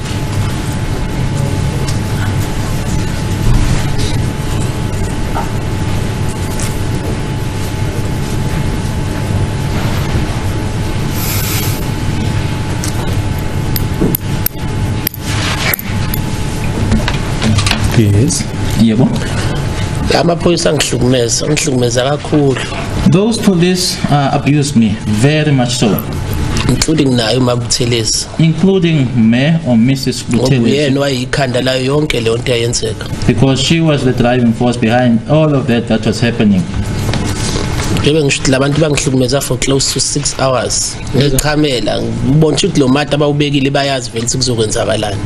Yes. Yebo. Amaphoyisa angihlukumeza kakhulu. Those police abused me very much so. Including nayo Mabuthelezi. Including Mayor or Mrs. Buthelezi. Uyena wayikhanda layo yonke le nto yayenzeka. Because she was the driving force behind all of that was happening. Njebe ngisho labantu bangihlukumeza for close to 6 hours. Ngichamela ngibona ukuthi lo mata abawubekile bayazi vele ukuthi kuzokwenzakalani.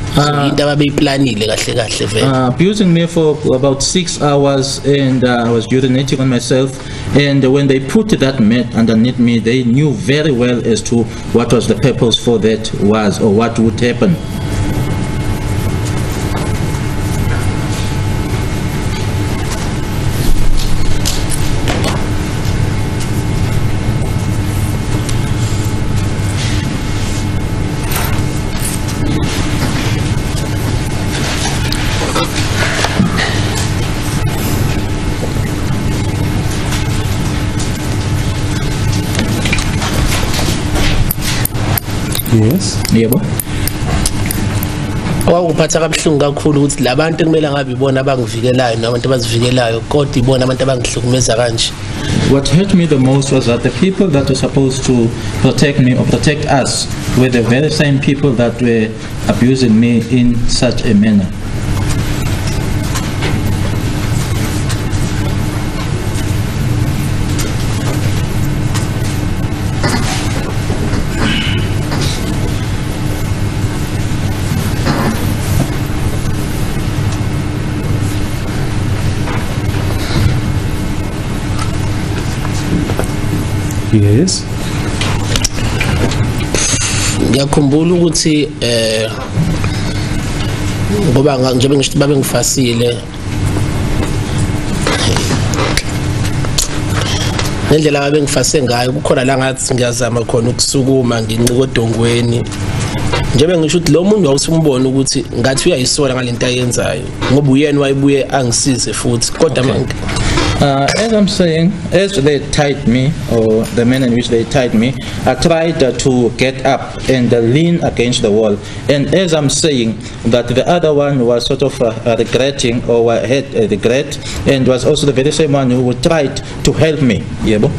Into ababeyiplanile kahle kahle vele. Abusing me for about 6 hours and I was urinating on myself, and when they put that mat underneath me, they knew very well as to what was the purpose for that was or what would happen. Yes. Yebo. Kwakuphatha kabuhlungu kakhulu ukuthi labantu kumele ngabe ibona abangivikelayo nabantu abazivikelayo kodwa ibona abantu abangihlukumeza kanje. What hurt me the most was that the people that were supposed to protect me or protect us were the very same people that were abusing me in such a manner. Yes. Ngiyakhumbula ukuthi ngoba njengoba ngisho babe ngifasile ngendlela babe ngifase ngayo kukhona la ngathi ngiyazama khona ukusukuma ngincike odongweni njengoba ngisho ukuthi lo muntu awusumbona ukuthi ngathi uyayisola ngalento ayenzayo ngoba uyena wayibuye angisize futhi kodwa manje. As I'm saying, as they tied me, or the manner in which they tied me, I tried to get up and lean against the wall. And as I'm saying, that the other one was sort of regretting or had a regret, and was also the very same one who tried to help me. Yebo.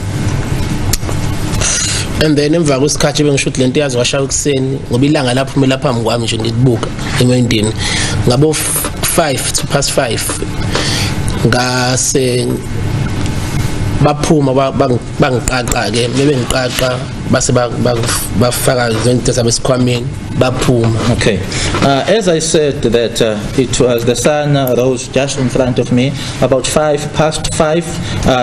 And then emva kwesikhathi bengisho ukuthi lento yazi washaya ukuseni ngoba ilanga laphumela phambi kwami nje ngikubuka emendini ngabo 5:05 ngase baphuma bangiqaqa ke bebe ngiqaqa base bafaka izinto zabesikhwameni baphuma. Okay, as I said that it was the sun rose just in front of me about 5:05.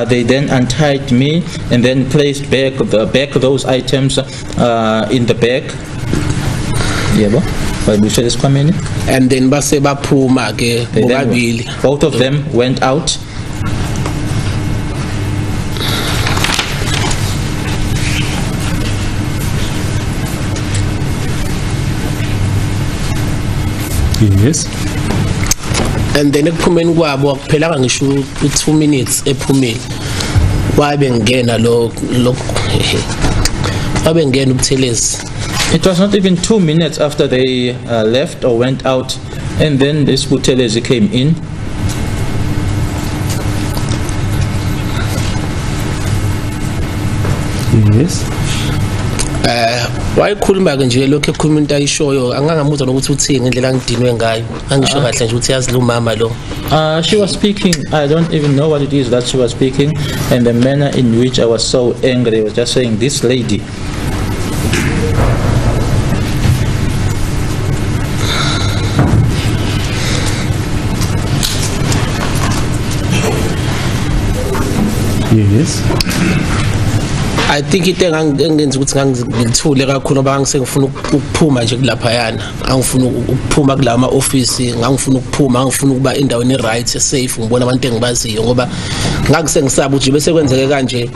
They then untied me and then placed back those items in the bag. Yebo. And then base baphuma ke bobabili. Both of them went out. Yes. And then ekuphumeni kwabo akuphelanga ngisho u2 minutes ephumile wabe ngena lo wabe ngena uButhelezi. It was not even 2 minutes after they left or went out, and then this Buthelezi came in. Yes. Wayikhuluma ke nje lokho ekhuluma into ayishoyo angangamuzwa nokuthi uthi ngendlela ngidinwe ngayo angisho kahle nje ukuthi yazi lo mama lo. She was speaking, I don't even know what it is that she was speaking, and the manner in which I was so angry was just saying, this lady. Yes. I think it engenza ukuthi ngithule kakhulu ngoba ngisengifuna ukuphuma nje kulapha yana angifuna ukuphuma kulama office ngangifuna ukuphuma ngifuna ukuba endaweni right safe ngibona abantu engibaziyo ngoba ngakusengisaba ukuthi bese kwenzeke kanje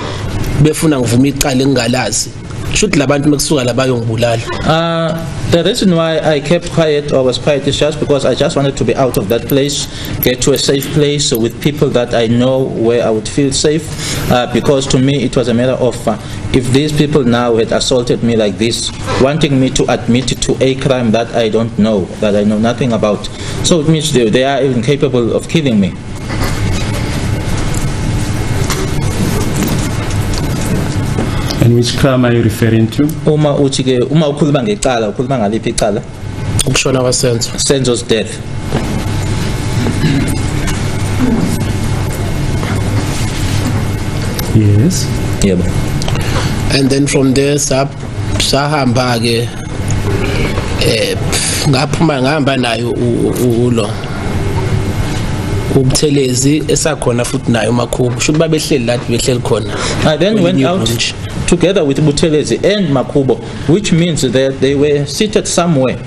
befuna ngivume icala engingalazi Should labantu mekusuka la bayongibulala. The reason why I kept quiet or was quiet is just because I just wanted to be out of that place, get to a safe place with people that I know where I would feel safe. Because to me it was a matter of if these people now had assaulted me like this, wanting me to admit to a crime that I don't know, that I know nothing about. So it means they are even capable of killing me. And which crime are you referring to? Uma ukhuluma ngecala, ukhuluma ngaliphi icala? Ukushona kwaSenzo. Senzo's death. Yes. Yebo. And then from there sahamba ke ngahamba nayo ulo uButhelezi esakhona futhi nayo Makhubo should babehleli lathi behleli khona. I then went out together with Buthelezi and Makhubo, which means that they were seated somewhere.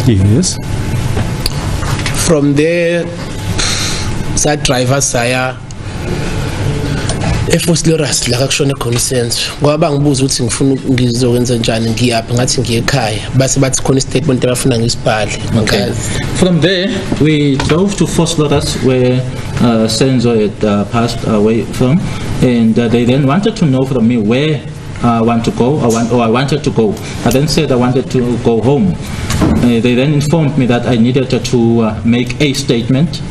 Yes. From there sa driver saya eFosloras la kakushone khona isenzo ngoba ngibuza ukuthi ngifuna ngizokwenza njani ngiyaphi ngathi ngiye ekhaya base bathi khona istatement abafuna ngisibhale. Okay. From there we drove to Fosloras where Senzo had passed away from, and they then wanted to know from me where I want to go, I wanted to go. I then said I wanted to go home. They then informed me that I needed to make a statement.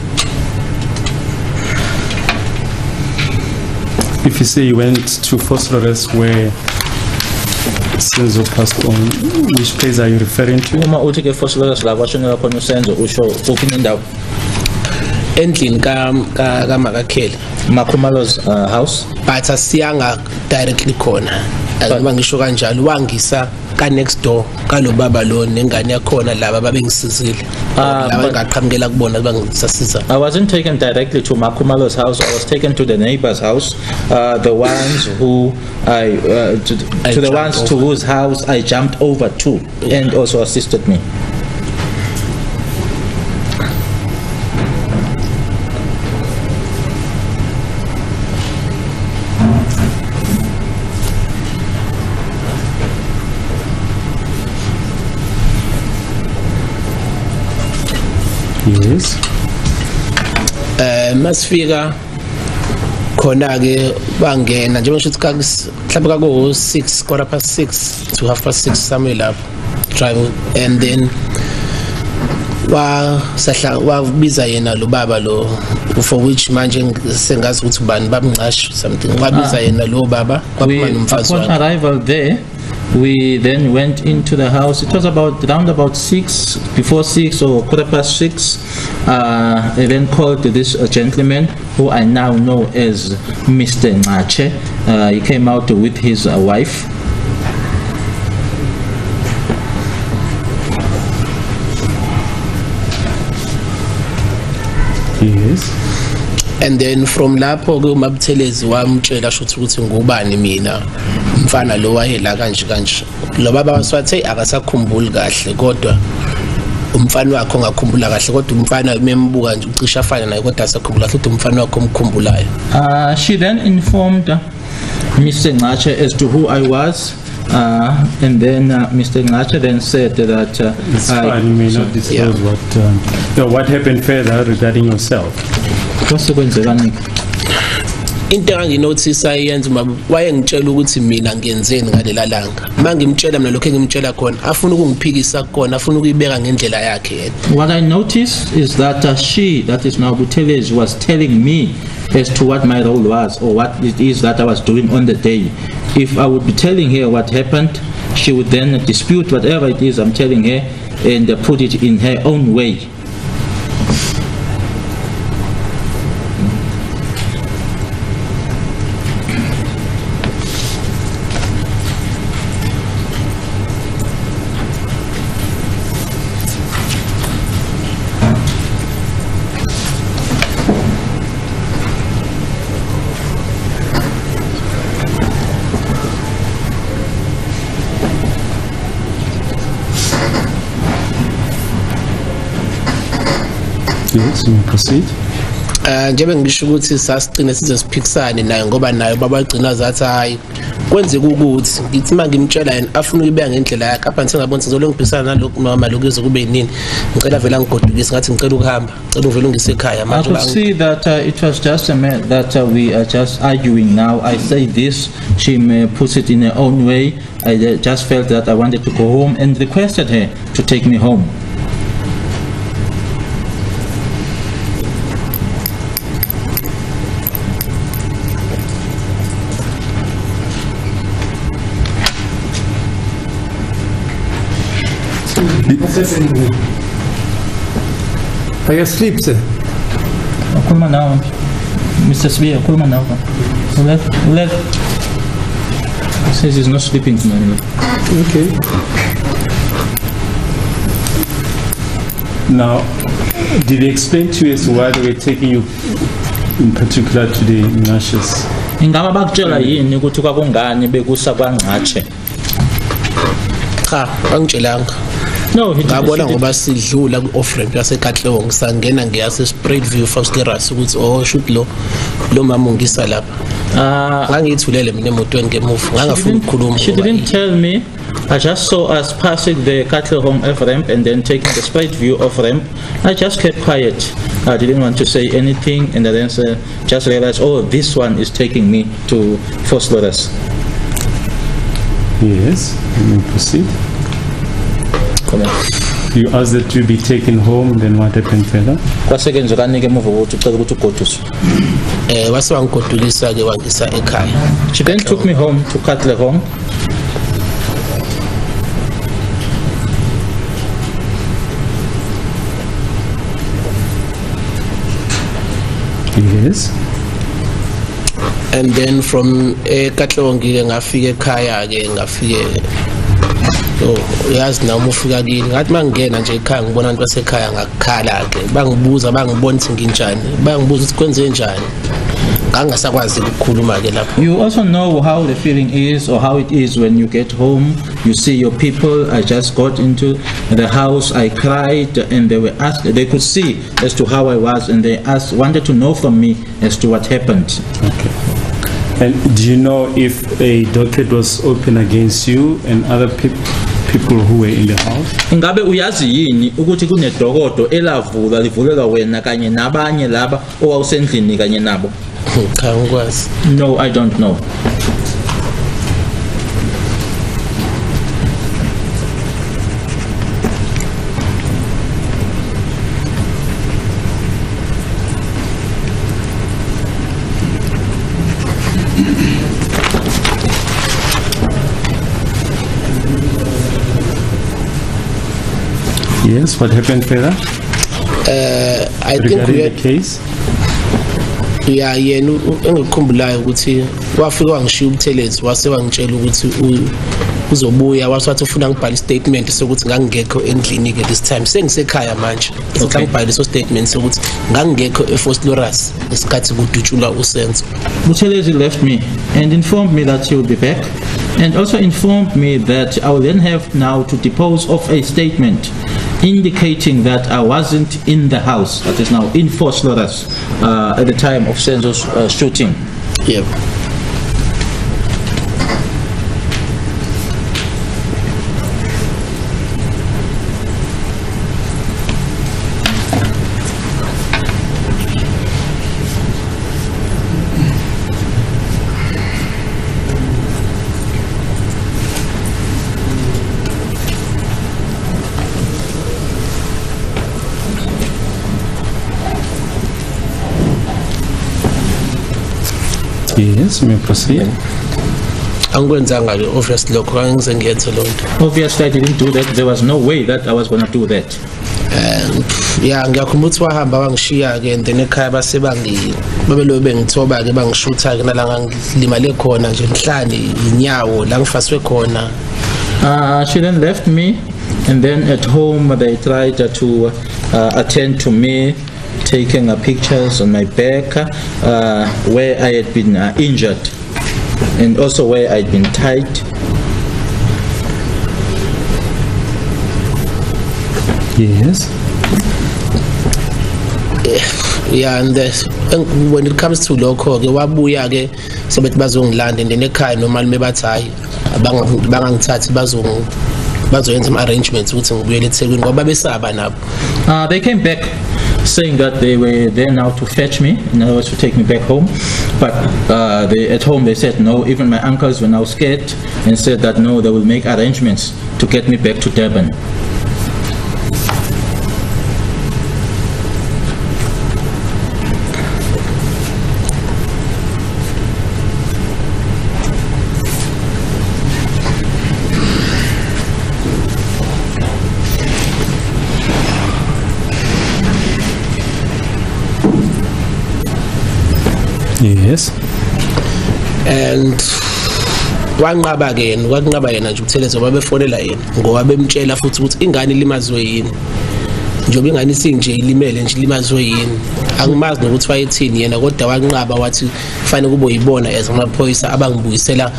If you say you went to Fosloras where Senzo passed on, which place are you referring to? Uma uthi ke Fosloras la kwashonela khona uSenzo usho kuphi indawo? Endlini ka Makakhele, Makhumalo's house, but asiyanga directly khona. Ngoba ngisho kanjalo wangisa ka next door kalo baba lo nengane yakhona laba babengisizile laba ngaqhamukela kubona bangisasiza. I wasn't taken directly to Makhumalo's house. I was taken to the neighbor's house, the ones who to the ones over. To whose house I jumped over to, and also assisted me. Yes. Masifika khona ke bangena njengoba ngisho mhlawumbe kako 6 quarter past 6 to half past 6 somewhere lapho driving, and then wabiza yena lo baba lo for which manje sengazi ukuthi ubani babunqashi something wabiza yena lo baba kwaphuma nomfazi wakhe. Upon arrival there, we then went into the house. It was around about 6, before 6 or quarter past 6. They then called this gentleman who I now know as Mr. Ngache. He came out with his wife. Yes. And then from lapho ke uMabuthelezi wamtshela ukuthi ngubani mina umfana lo wayela kanje kanje. Lo baba wasathe akasakhumbuli kahle kodwa umfana wakhe ongakhumbula kahle kodwa umfana membuka nje ucisha afana naye kodwa asakhumbula futhi umfana wakhe omkhumbulayo. She then informed Mr. Ngache as to who I was. And then Mr. Ngache then said that it's fine, you may not disclose what happened further regarding yourself. Into enginotice ayenza wayengitshela ukuthi mina ngiyenzeni ngalela langa mangimtshela mina lokho engimtshela khona afuna ukungiphikisa khona afuna ukuyibeka ngendlela yakhe yena. What I noticed is that she, that is now Buthelezi, was telling me as to what my role was or what it is that I was doing on the day. If I would be telling her what happened, she would then dispute whatever it is I'm telling her and put it in her own way. Yes, you may proceed. Njengoba ngisho ukuthi sasicine sizoziphikisana nayo ngoba nayo babagcina zathi hayi kwenzeka ukuthi ngithi mangimtshela yena afuna ukubeka ngendlela yakhe apha ngizobona sizolungiphikisana nalokho mama lokuze kube yini ngicela vela ngigodukise ngathi ngicela ukuhamba ngicela uvela ungise ekhaya manje. I could see that it was just a matter that we are just arguing now. I say this, she may put it in her own way. I just felt that I wanted to go home and requested her to take me home. Are you asleep, sir? Kulma now, Mr. Sbia. Kulma now. Let. He says he's not sleeping tonight. Okay. Now, did they explain to you as to why they were taking you, in particular, to the nurses? Ingaba bakutshela yini ukuthi kwakungani bekusa kwangcatshe? Cha, angitshelanga. No, he ngabona ngoba sidlula ku-off ramp yaseKatlehong sangena ngiyase spread view first terrace ukuthi oh shoot lo mama ungisa lapha ngangithulele mina emotweni ngemuva ngangafuni ukukhuluma. She didn't tell me. I just saw us passing the Katlehong F ramp and then taking the straight view off ramp. I just kept quiet. I didn't want to say anything, and then just realized, oh, this one is taking me to First Lotus. Yes, you may proceed. You asked that to be taken home, then what happened further? She then took me home to Katlehong. Yes. And then from Katlehong ngafike ekhaya ke ngafike yazi nami ufika kini ngathi mangena nje ekhaya ngibona abantu basekhaya ngakukhala ke bangibuza bangibona ukuthi nginjani bangibuza ukuthi kwenze njani ngangasakwazi ukukhuluma ke lapho. You also know how the feeling is or how it is when you get home, you see your people. I just got into the house, I cried, and they were asked, they could see as to how I was, and they wanted to know from me as to what happened. Okay. And do you know if a docket was open against you and other people who were in the house? Ingabe uyazi yini ukuthi kunedokodo elavula livulelwa wena kanye nabanye laba owawusendlini kanye nabo? Cha ngikwazi. No, I don't know. Yes, what happened further? I think we had the case. Yeah, yena engikukhumbulayo ukuthi wafika wangishiya ubuthelezi wase wangitshela ukuthi uzobuya wathi ufuna ngibhale statement sokuthi ngangingekho endlini ke this time sengisekhaya manje ukuthi ngibhale so statement sokuthi ngangingekho eFirst Lotus isikhathi kudutshulwa usenzo. Buthelezi left me and informed me that he would be back, and also informed me that I will then have now to depose of a statement indicating that I wasn't in the house, that is now in First Lotus, at the time of Senzo's shooting. Yep. Yes, you may proceed. Angikwenzanga ke obviously lokho kangize ngiyenze lonto. Obviously I didn't do that. There was no way that I was going to do that. Yeah, ngiyakhumbula ukuthi wahamba wangishiya ke and then ekhaya base babelo bengithoba ke bangishutha ke nalanga ngilimale khona nje emhlane inyawo la ngifaswe khona. She then left me, and then at home they tried to attend to me, taking pictures on my back where I had been injured and also where I'd been tied. Yes. Yeah, and when it comes to lokho ke wabuya ke sebethi bazongilanda and then ekhaya normally mebathi hayi bangangithathi bazoyenza ama arrangements ukuthi ngibuyele eThekwini ngoba besaba nabo. They came back saying that they were there now to fetch me, in other words to take me back home, but at home they said no. Even my uncles were now scared and said that no, they will make arrangements to get me back to Durban. Yes. And wanqaba yena nje ubuthelezo babefonela yena ngoba bemtshela futhi ukuthi ingane ilimazwe yini njoba ingane isinje ilimele nje ilimazwe yini angimazi nokuthi wayethini yena kodwa wanqaba wathi kufanele kube yibona as amaphoyisa abangibuyisela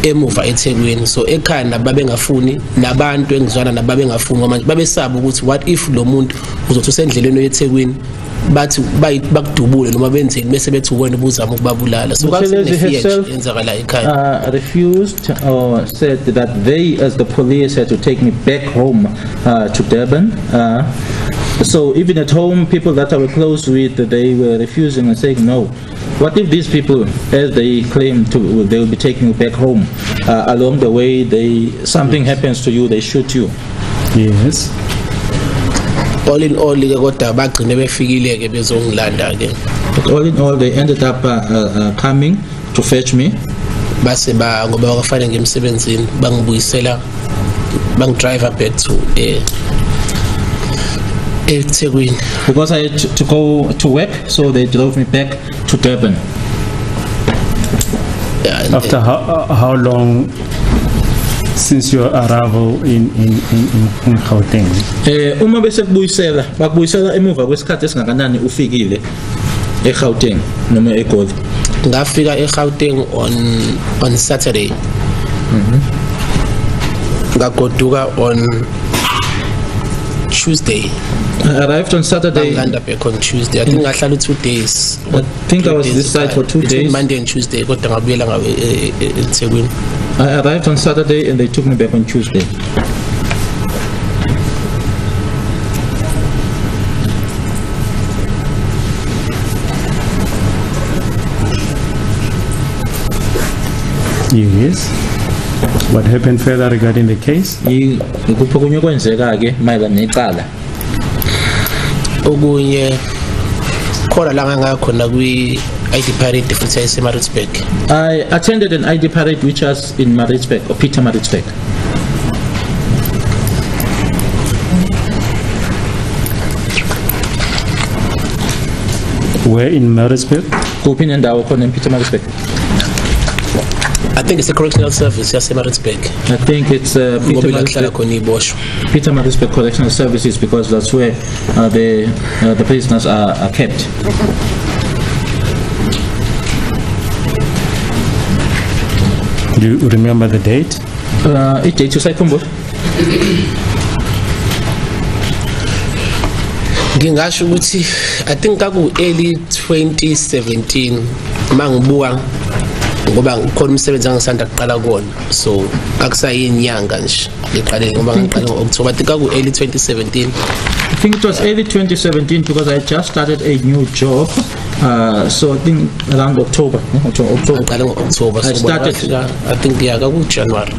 emuva eThekwini. So ekhaya nababengafuni nabantu engizwana nababengafuni manje babesaba ukuthi what if lo muntu uzothi usendleleni eThekwini bathi bakudubule noma benzeni bese bethi wena ubuzama ukubabulala. So kwenzakala ekhaya refused or said that they as the police had to take me back home to Durban. So even at home, people that I were close with, they were refusing and saying no. What if these people, as they claim to, they will be taking you back home, along the way something happens to you, they shoot you? Yes. All in all, kodwa bagcine befikile ke bezongilanda ke. But all in all, they ended up coming to fetch me. Base ngoba wakafana ngemsebenzini bangibuyisela drive back to eThekwini because I had to go to work, so they drove me back to Durban. Yeah, after how long since your arrival in Gauteng? Uma bese bakubuyisela emuva kwesikhathi esingakanani ufikile eGauteng noma eGoli? Ngafika eGauteng on Saturday. Ngagoduka on Tuesday. I arrived on Saturday. I landed back on Tuesday. I think I had 2 days. I think I was this side for 2 days. Monday and Tuesday. I arrived on Saturday and they took me back on Tuesday. Yes. What happened further regarding the case? Okunye kwenzeka ke mayelana necala. Okunye khona la ngakhona kwi ID parade futhi eseMaritzburg. I attended an ID parade which was in Maritzburg or Peter Maritzburg. Where in Maritzburg? Kuphi nendawo khona in Peter Maritzburg? I think it's a correctional service, yes, Maritzburg. I think it's Peter Maritzburg Correctional Services because that's where the prisoners are kept. Do you remember the date? It date you say kumbo? Ngingasho ukuthi I think kaku early 2017 mangibuka ngoba ukhona umsebenzi angisanda kuqala kuona, so akusayinyanga nje ngiqale ngoba ngiqala ngo-October. I think kaku early 2017. I think it was early 2017 because I just started a new job. So I think around October. October. I started. I think kaku January.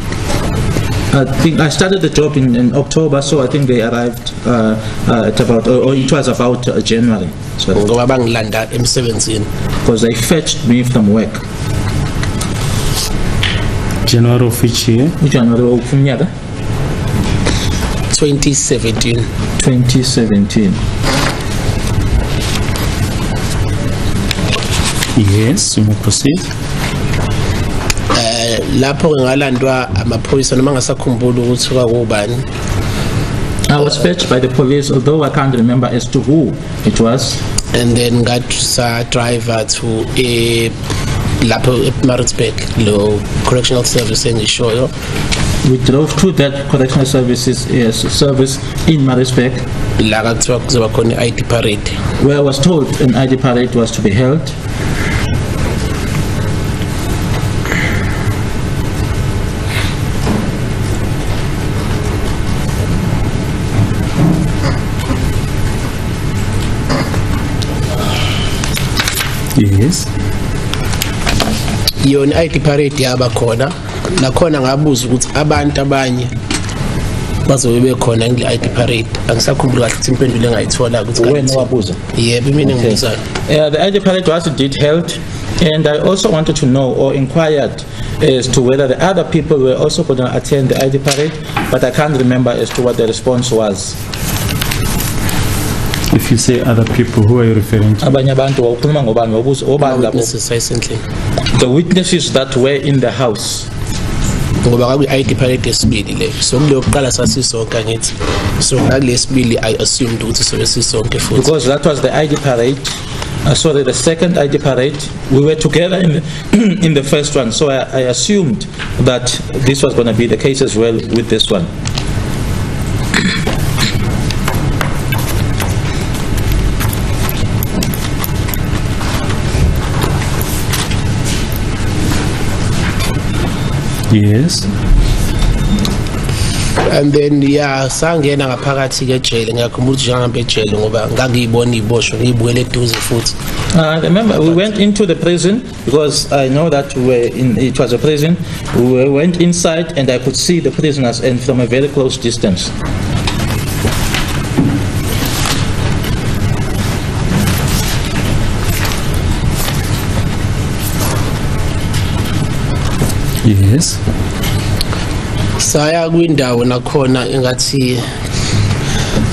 I think I started the job in October, so I think they arrived at about, or it was about January. So ngoba bangilanda emsebenzini because they fetched me from work. January of which year? January of umnyaka 2017. 2017. Yes, you may proceed. Lapho ngalandwa amaphoyisa noma ngasakhumbula ukuthi kwakubani. I was fetched by the police, although I can't remember as to who it was. And then got a driver to a lapho eMaritzburg lo correctional service engishoyo. We drove to that correctional services service in Maritzburg, La kuthiwa kuzoba khona i-ID parade. where I was told an ID parade was to be held. Yes. Yona i-ID parade yaba khona nakhona ngabuza ukuthi abantu abanye bazobe bekhona kule ID parade. Angisakhumbula kahle ukuthi impendulo engayithola ukuthi Wena wabuza? yebo mina ngibuza. The ID parade was indeed held, and I also wanted to know or inquired as to whether the other people were also going to attend the ID parade, but I can't remember as to what the response was. If you say other people, who are you referring to? Abanye abantu wawukhuluma ngobani? Wabuza obani lapho? Witnesses recently. The witnesses that were in the house. Ngoba kwaku i-ID parade yesibili le. So kuleyo kuqala sasisonke ngithi. So ngalesibili I assumed ukuthi sobe sisonke futhi. Because that was the ID parade. Sorry, the second ID parade. We were together in the first one, so I assumed that this was going to be the case as well with this one. Yes. And then sangena ngaphakathi ke jail ngiyakhumbula ukuthi ngihambe ejele ngoba ngangiyibona iboshwe ngiyibukele eduze futhi. Remember, we went into the prison because I know that it was a prison. We went inside and I could see the prisoners and from a very close distance. Yes. Saya kwindawo nakhona engathi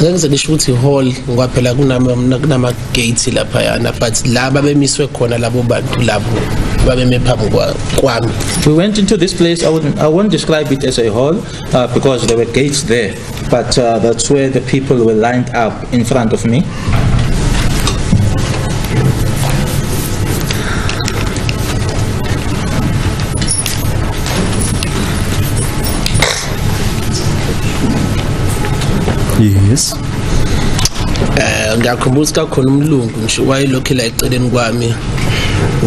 ngenze ngisho ukuthi hall ngoba phela kunama gates lapha yana but la babemiswe khona labo bantu labo babeme phambi kwami. We went into this place. I won't describe it as a hall because there were gates there, but that's where the people were lined up in front of me. Yes. Ngiyakhumbula ukuthi kakhona umlungu nje wayelokhu la eceleni kwami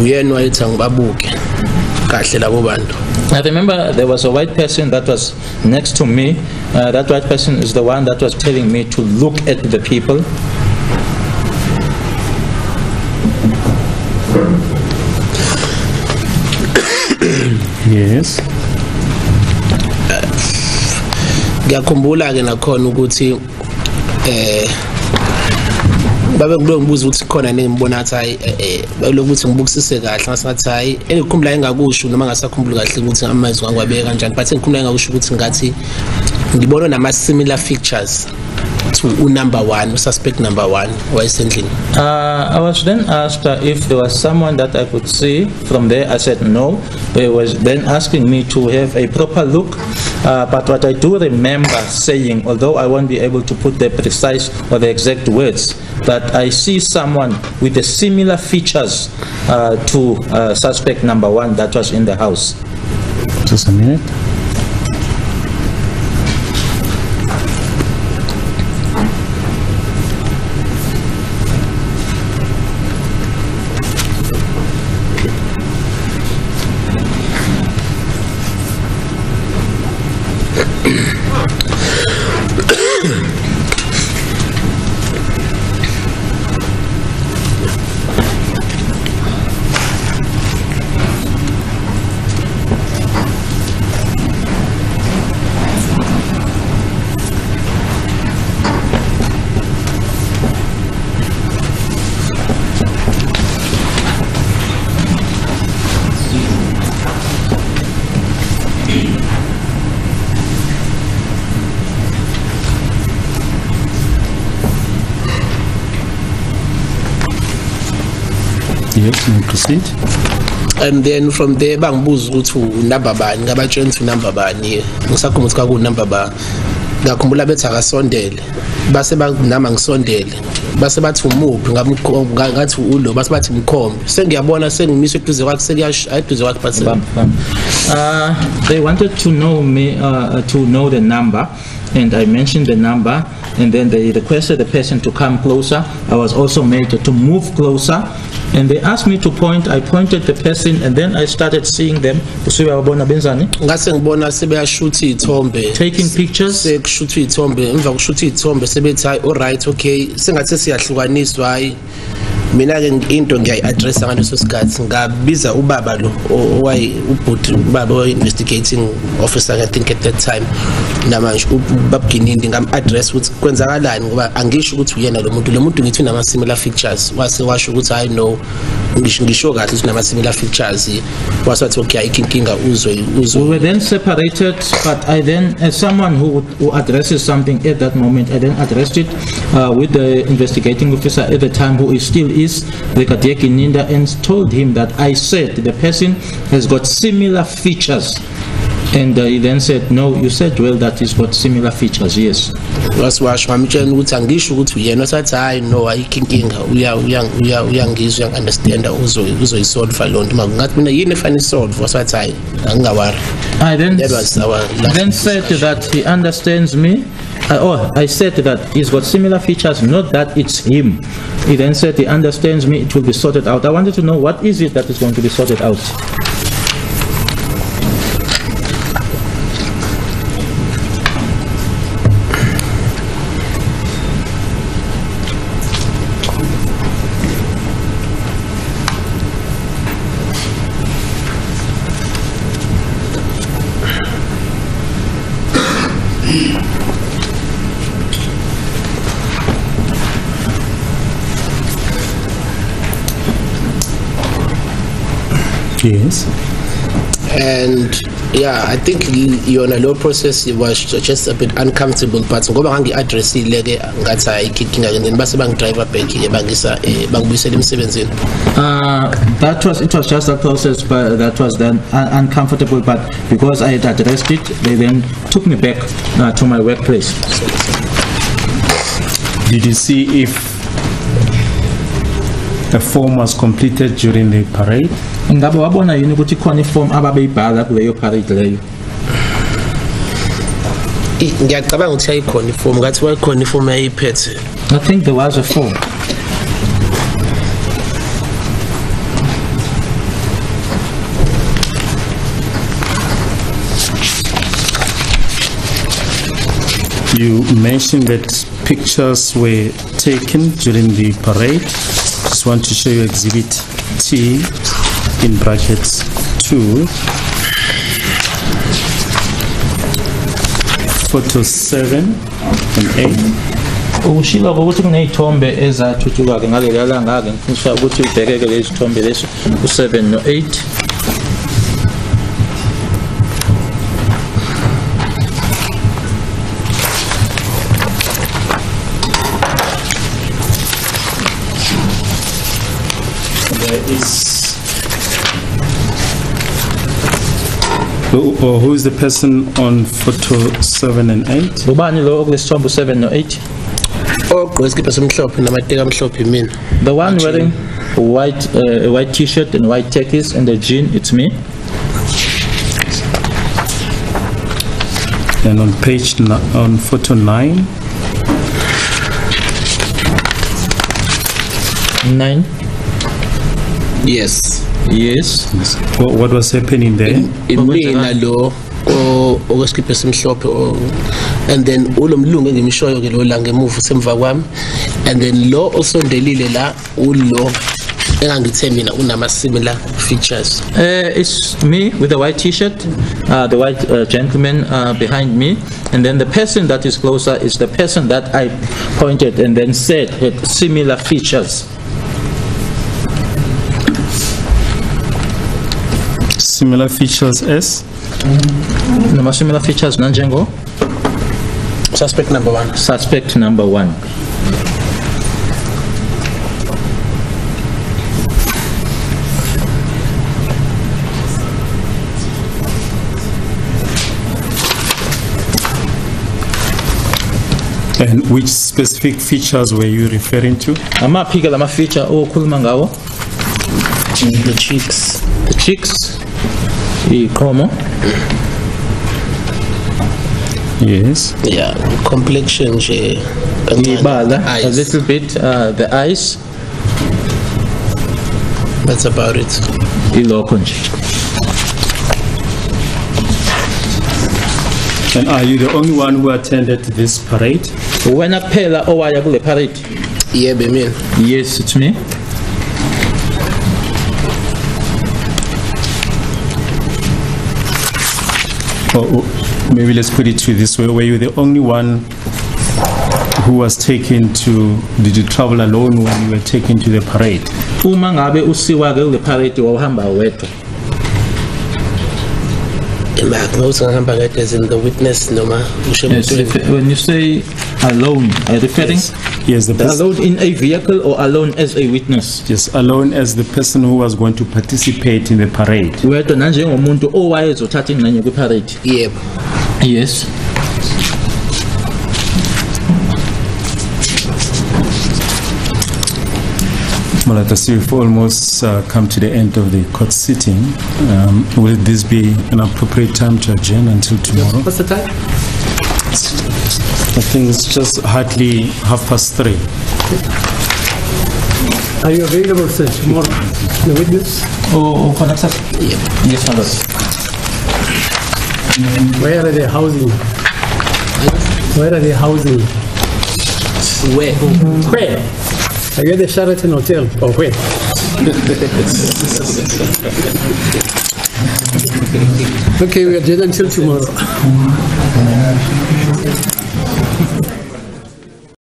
uyena wayethi ngibabuke kahle labo bantu. I remember there was a white person that was next to me. That white person is the one that was telling me to look at the people. Yes. Ngiyakhumbula ke nakhona ukuthi babe kulongibuza ukuthi khona nengibona athi hayi lokuthi ngibukisise kahle ngasathi hayi engikhumbula engakusho noma ngasakhumbula kahle ukuthi amazwi ngangwabeka kanjani but engikhumbula engakusho ukuthi ngathi ngibona nama similar features to number 1 suspect number 1 wayesendlini. I was then asked if there was someone that I could see from there. I said no. They was then asking me to have a proper look, but what I do remember saying, although I won't be able to put the precise or the exact words, that I see someone with the similar features to suspect number 1 that was in the house. Just a minute. Yes, you proceed. And then from there bangibuza ukuthi unamba bani ngabatshela ukuthi unamba bani ngisakhumula ukuthi kwaku number ba ngakhumbula bethi akasondele base banginama ngisondele base bathi umuphi ngathi ulo base bathi mkhombe sengiyabona sengimise eduze kwakhe eduze kwakhe but they wanted to know me to know the number, and I mentioned the number, and then they requested the person to come closer. I was also made to move closer, and they asked me to point. I pointed the person, and then I started seeing them. ngase ngibona sebeyashutha izithombe, taking pictures. Sekushutha izithombe, emva kokushutha izithombe sebethi hayi alright okay sengathi siyahlukaniswa hayi mina ke into ngiyayi-addressa ngaleso sikhathi ngabiza ubaba lo owayi ubhuti ubaba oyi-investigating officer I think at that time namanje ubabginindi ngam-address ukuthi kwenzakalani ngoba angisho ukuthi uyena lo muntu ngithi unama-similar features wase washo ukuthi hayi no ngisho kahle ukuthi unama-similar features wasathi okay ayikho inkinga uzwe. We were then separated, but I then, as someone who addresses something at that moment, I then addressed it with the investigating officer at the time, who still is Brigadier Kininda, and told him that I said the person has got similar features. And he then said, no, you said well that he's got similar features, yes. Waswasho ngamtshela ukuthi angisho ukuthi uyena sathi hayi no ayikho inkinga uyangizwa uyangiunderstand uzoyisolve lo nto ngathi mina yini efana isolve wasathi hayi angingawari. I then said that he understands me. I said that he's got similar features, not that it's him. He then said he understands me, it will be sorted out. I wanted to know what is it that is going to be sorted out. Yes. And yeah, I think you're on a low process. It was just a bit uncomfortable, but ngoba ngangi-address ileke ngathi ayikho inkinga and then base bangi-driver back bangibuyisela emsebenzini. It was just a process, but that was then uncomfortable, but because I had addressed it, they then took me back to my workplace. Did you see if a form was completed during the parade? Ngabe wabona yini ukuthi khona iform ababeyibhala kuleyo parade leyo? Ngiyacabanga ukuthi ayikhona iform, ngathi wayikhona iform eyayiphethe. I think there was a form. You mentioned that pictures were taken during the parade. Just want to show you Exhibit T in brackets 2, photo 7 and 8. Ushilo ukuthi kunezithombe ezathuthuka ke ngaleli langa ke ngifisa ukuthi ubhekeke lezi zithombe lezo u7 no8. Who is the person on photo 7 and 8? Ubani lo okulesithombe 7 no 8? Ogqoke isikipha somhlophe namateka amhlophe mina. The one wearing a white t-shirt and white khakis and a jean, it's me. And on photo 9. 9. Yes. What was happening there? Mina lo okwesikhipha simhlophe and then ulomlungu engimishoyo ke lo la ngemuva semva kwami, and then lo osondelile la ulo engangithe mina unama similar features. It's me with the white t-shirt, the white gentleman behind me, and then the person that is closer is the person that I pointed and then said had similar features. Similar features as? No, similar features nanjengo? Suspect number 1. Suspect number 1. And which specific features were you referring to? Amaphi ke lama feature okhuluma ngawo? The cheeks. The cheeks. Iqhomo. Yes. Yeah, complexion nje. Ibala a Eyes. little bit, the eyes. That's about it. Ilokho nje. And are you the only one who attended this parade? Wena kuphela owaya kule parade? Yeah, be mean. Yes, it's me. Or maybe let's put it to this way, were you the only one who was taken to, did you travel alone when you were taken to the parade? Uma ngabe usiwa kule parade wawuhamba wedwa? As in the witness, no ma. Yes, when you say alone, are you referring? Yes, the person, Alone in a vehicle or alone as a witness? yes, alone as the person who was going to participate in the parade. Wedwa nanjengomuntu owayezothatha ingxenye kwi-parade? Yep. Yes. Well, I see we've almost come to the end of the court sitting. Will this be an appropriate time to adjourn until tomorrow? What's the time? I think it's just hardly 3:30. Are you available, sir, tomorrow? The witness? Oh, for next Yep. Yes, Father. Where are they housing? Where are they housing? Where? Where? Are you at the Sheraton Hotel or where? Okay, we are adjourned until tomorrow.